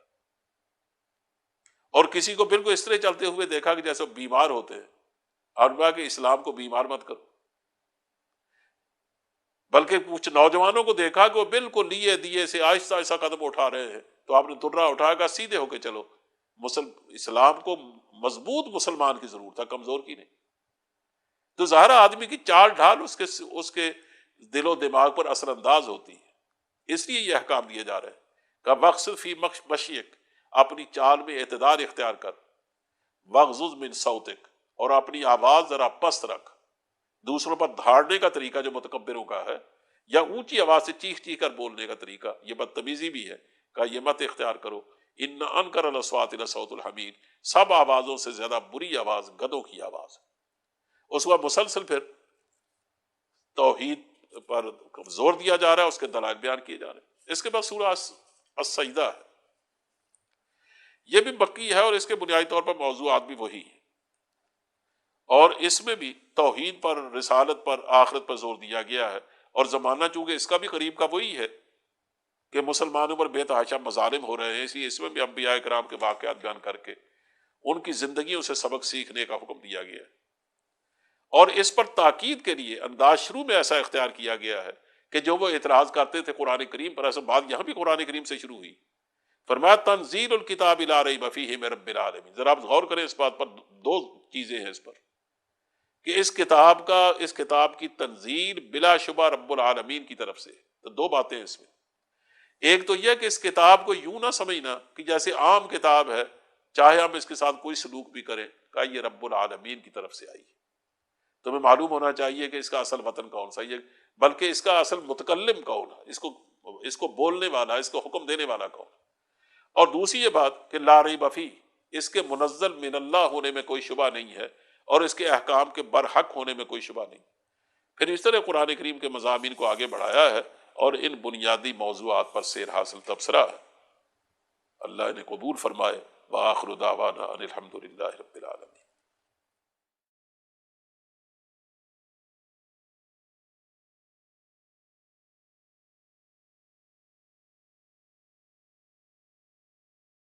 اور کسی کو بالکل اس طرح چلتے ہوئے دیکھا کہ جیسے بیمار ہوتے ہیں، اور فرمایا کہ اسلام کو بیمار مت کرو۔ بلکہ کچھ نوجوانوں کو دیکھا کہ وہ بالکل لیے دیے سے آہستہ آہستہ قدم اٹھا رہے ہیں، تو آپ نے درہ اٹھا کر سیدھے ہو کے چلو۔ اسلام کو مضبوط مسلمان کی ضرورت ہے، کمزور کی نہیں۔ تو ظاہر آدمی کی چال ڈھال اس کے دل و دماغ پر اثر انداز ہوتی ہے، اس لیے یہ احکام دیے جا رہے ہیں کہ وقصد فی مشیک، اپنی چال میں اعتدال اختیار کر۔ وغضض من صوتک، اور اپنی آواز ذرا پست رکھ۔ دوسروں پر دھاڑنے کا طریقہ جو متکبروں کا ہے، یا اونچی آواز سے چیخ چیخ کر بولنے کا طریقہ، یہ بدتمیزی بھی ہے کہ یہ مت اختیار کرو۔ ان انکر الاصوات لصوت الحمیر، سب آوازوں سے زیادہ بری آواز گدھوں کی آواز ہے۔ اس کو مسلسل پھر توحید پر زور دیا جا رہا ہے، اس کے دلائل بیان کیے جا رہے ہیں۔ اس کے بعد سورہ السجدہ ہے، یہ بھی مکی ہے اور اس کے بنیادی طور پر موضوعات بھی وہی ہیں، اور اس میں بھی توحید پر، رسالت پر، آخرت پر زور دیا گیا ہے۔ اور زمانہ چونکہ اس کا بھی قریب کا وہی ہے کہ مسلمانوں پر بے تحاشا مظالم ہو رہے ہیں، اس لیے اس میں بھی انبیاء کرام کے واقعات بیان کر کے ان کی زندگیوں سے سبق سیکھنے کا حکم دیا گیا ہے۔ اور اس پر تاکید کے لیے انداز شروع میں ایسا اختیار کیا گیا ہے کہ جو وہ اعتراض کرتے تھے قرآن کریم پر، ایسا بات یہاں بھی قرآن کریم سے شروع ہوئی۔ فرمایا تنزیل الکتاب لا ریب فیہ من رب العالمین۔ ذرا آپ غور کریں اس بات پر، دو چیزیں ہیں اس پر کہ اس کتاب کی تنزیل بلا شبہ رب العالمین کی طرف سے، تو دو باتیں ہیں اس میں۔ ایک تو یہ کہ اس کتاب کو یوں نہ سمجھنا کہ جیسے عام کتاب ہے، چاہے ہم اس کے ساتھ کوئی سلوک بھی کریں، کہ یہ رب العالمین کی طرف سے آئی ہے۔ تمہیں معلوم ہونا چاہیے کہ اس کا اصل وطن کون سا ہے، بلکہ اس کا اصل متکلم کون ہے، اس کو بولنے والا، اس کو حکم دینے والا کون ہے۔ اور دوسری یہ بات کہ لا ریب فیہ، اس کے منزل من اللہ ہونے میں کوئی شبہ نہیں ہے، اور اس کے احکام کے برحق ہونے میں کوئی شبہ نہیں۔ پھر اس طرح قرآن کریم کے مضامین کو آگے بڑھایا ہے اور ان بنیادی موضوعات پر سیر حاصل تبصرہ ہے۔ اللہ نے قبول فرمائے۔ وآخر دعوانا ان الحمد للہ۔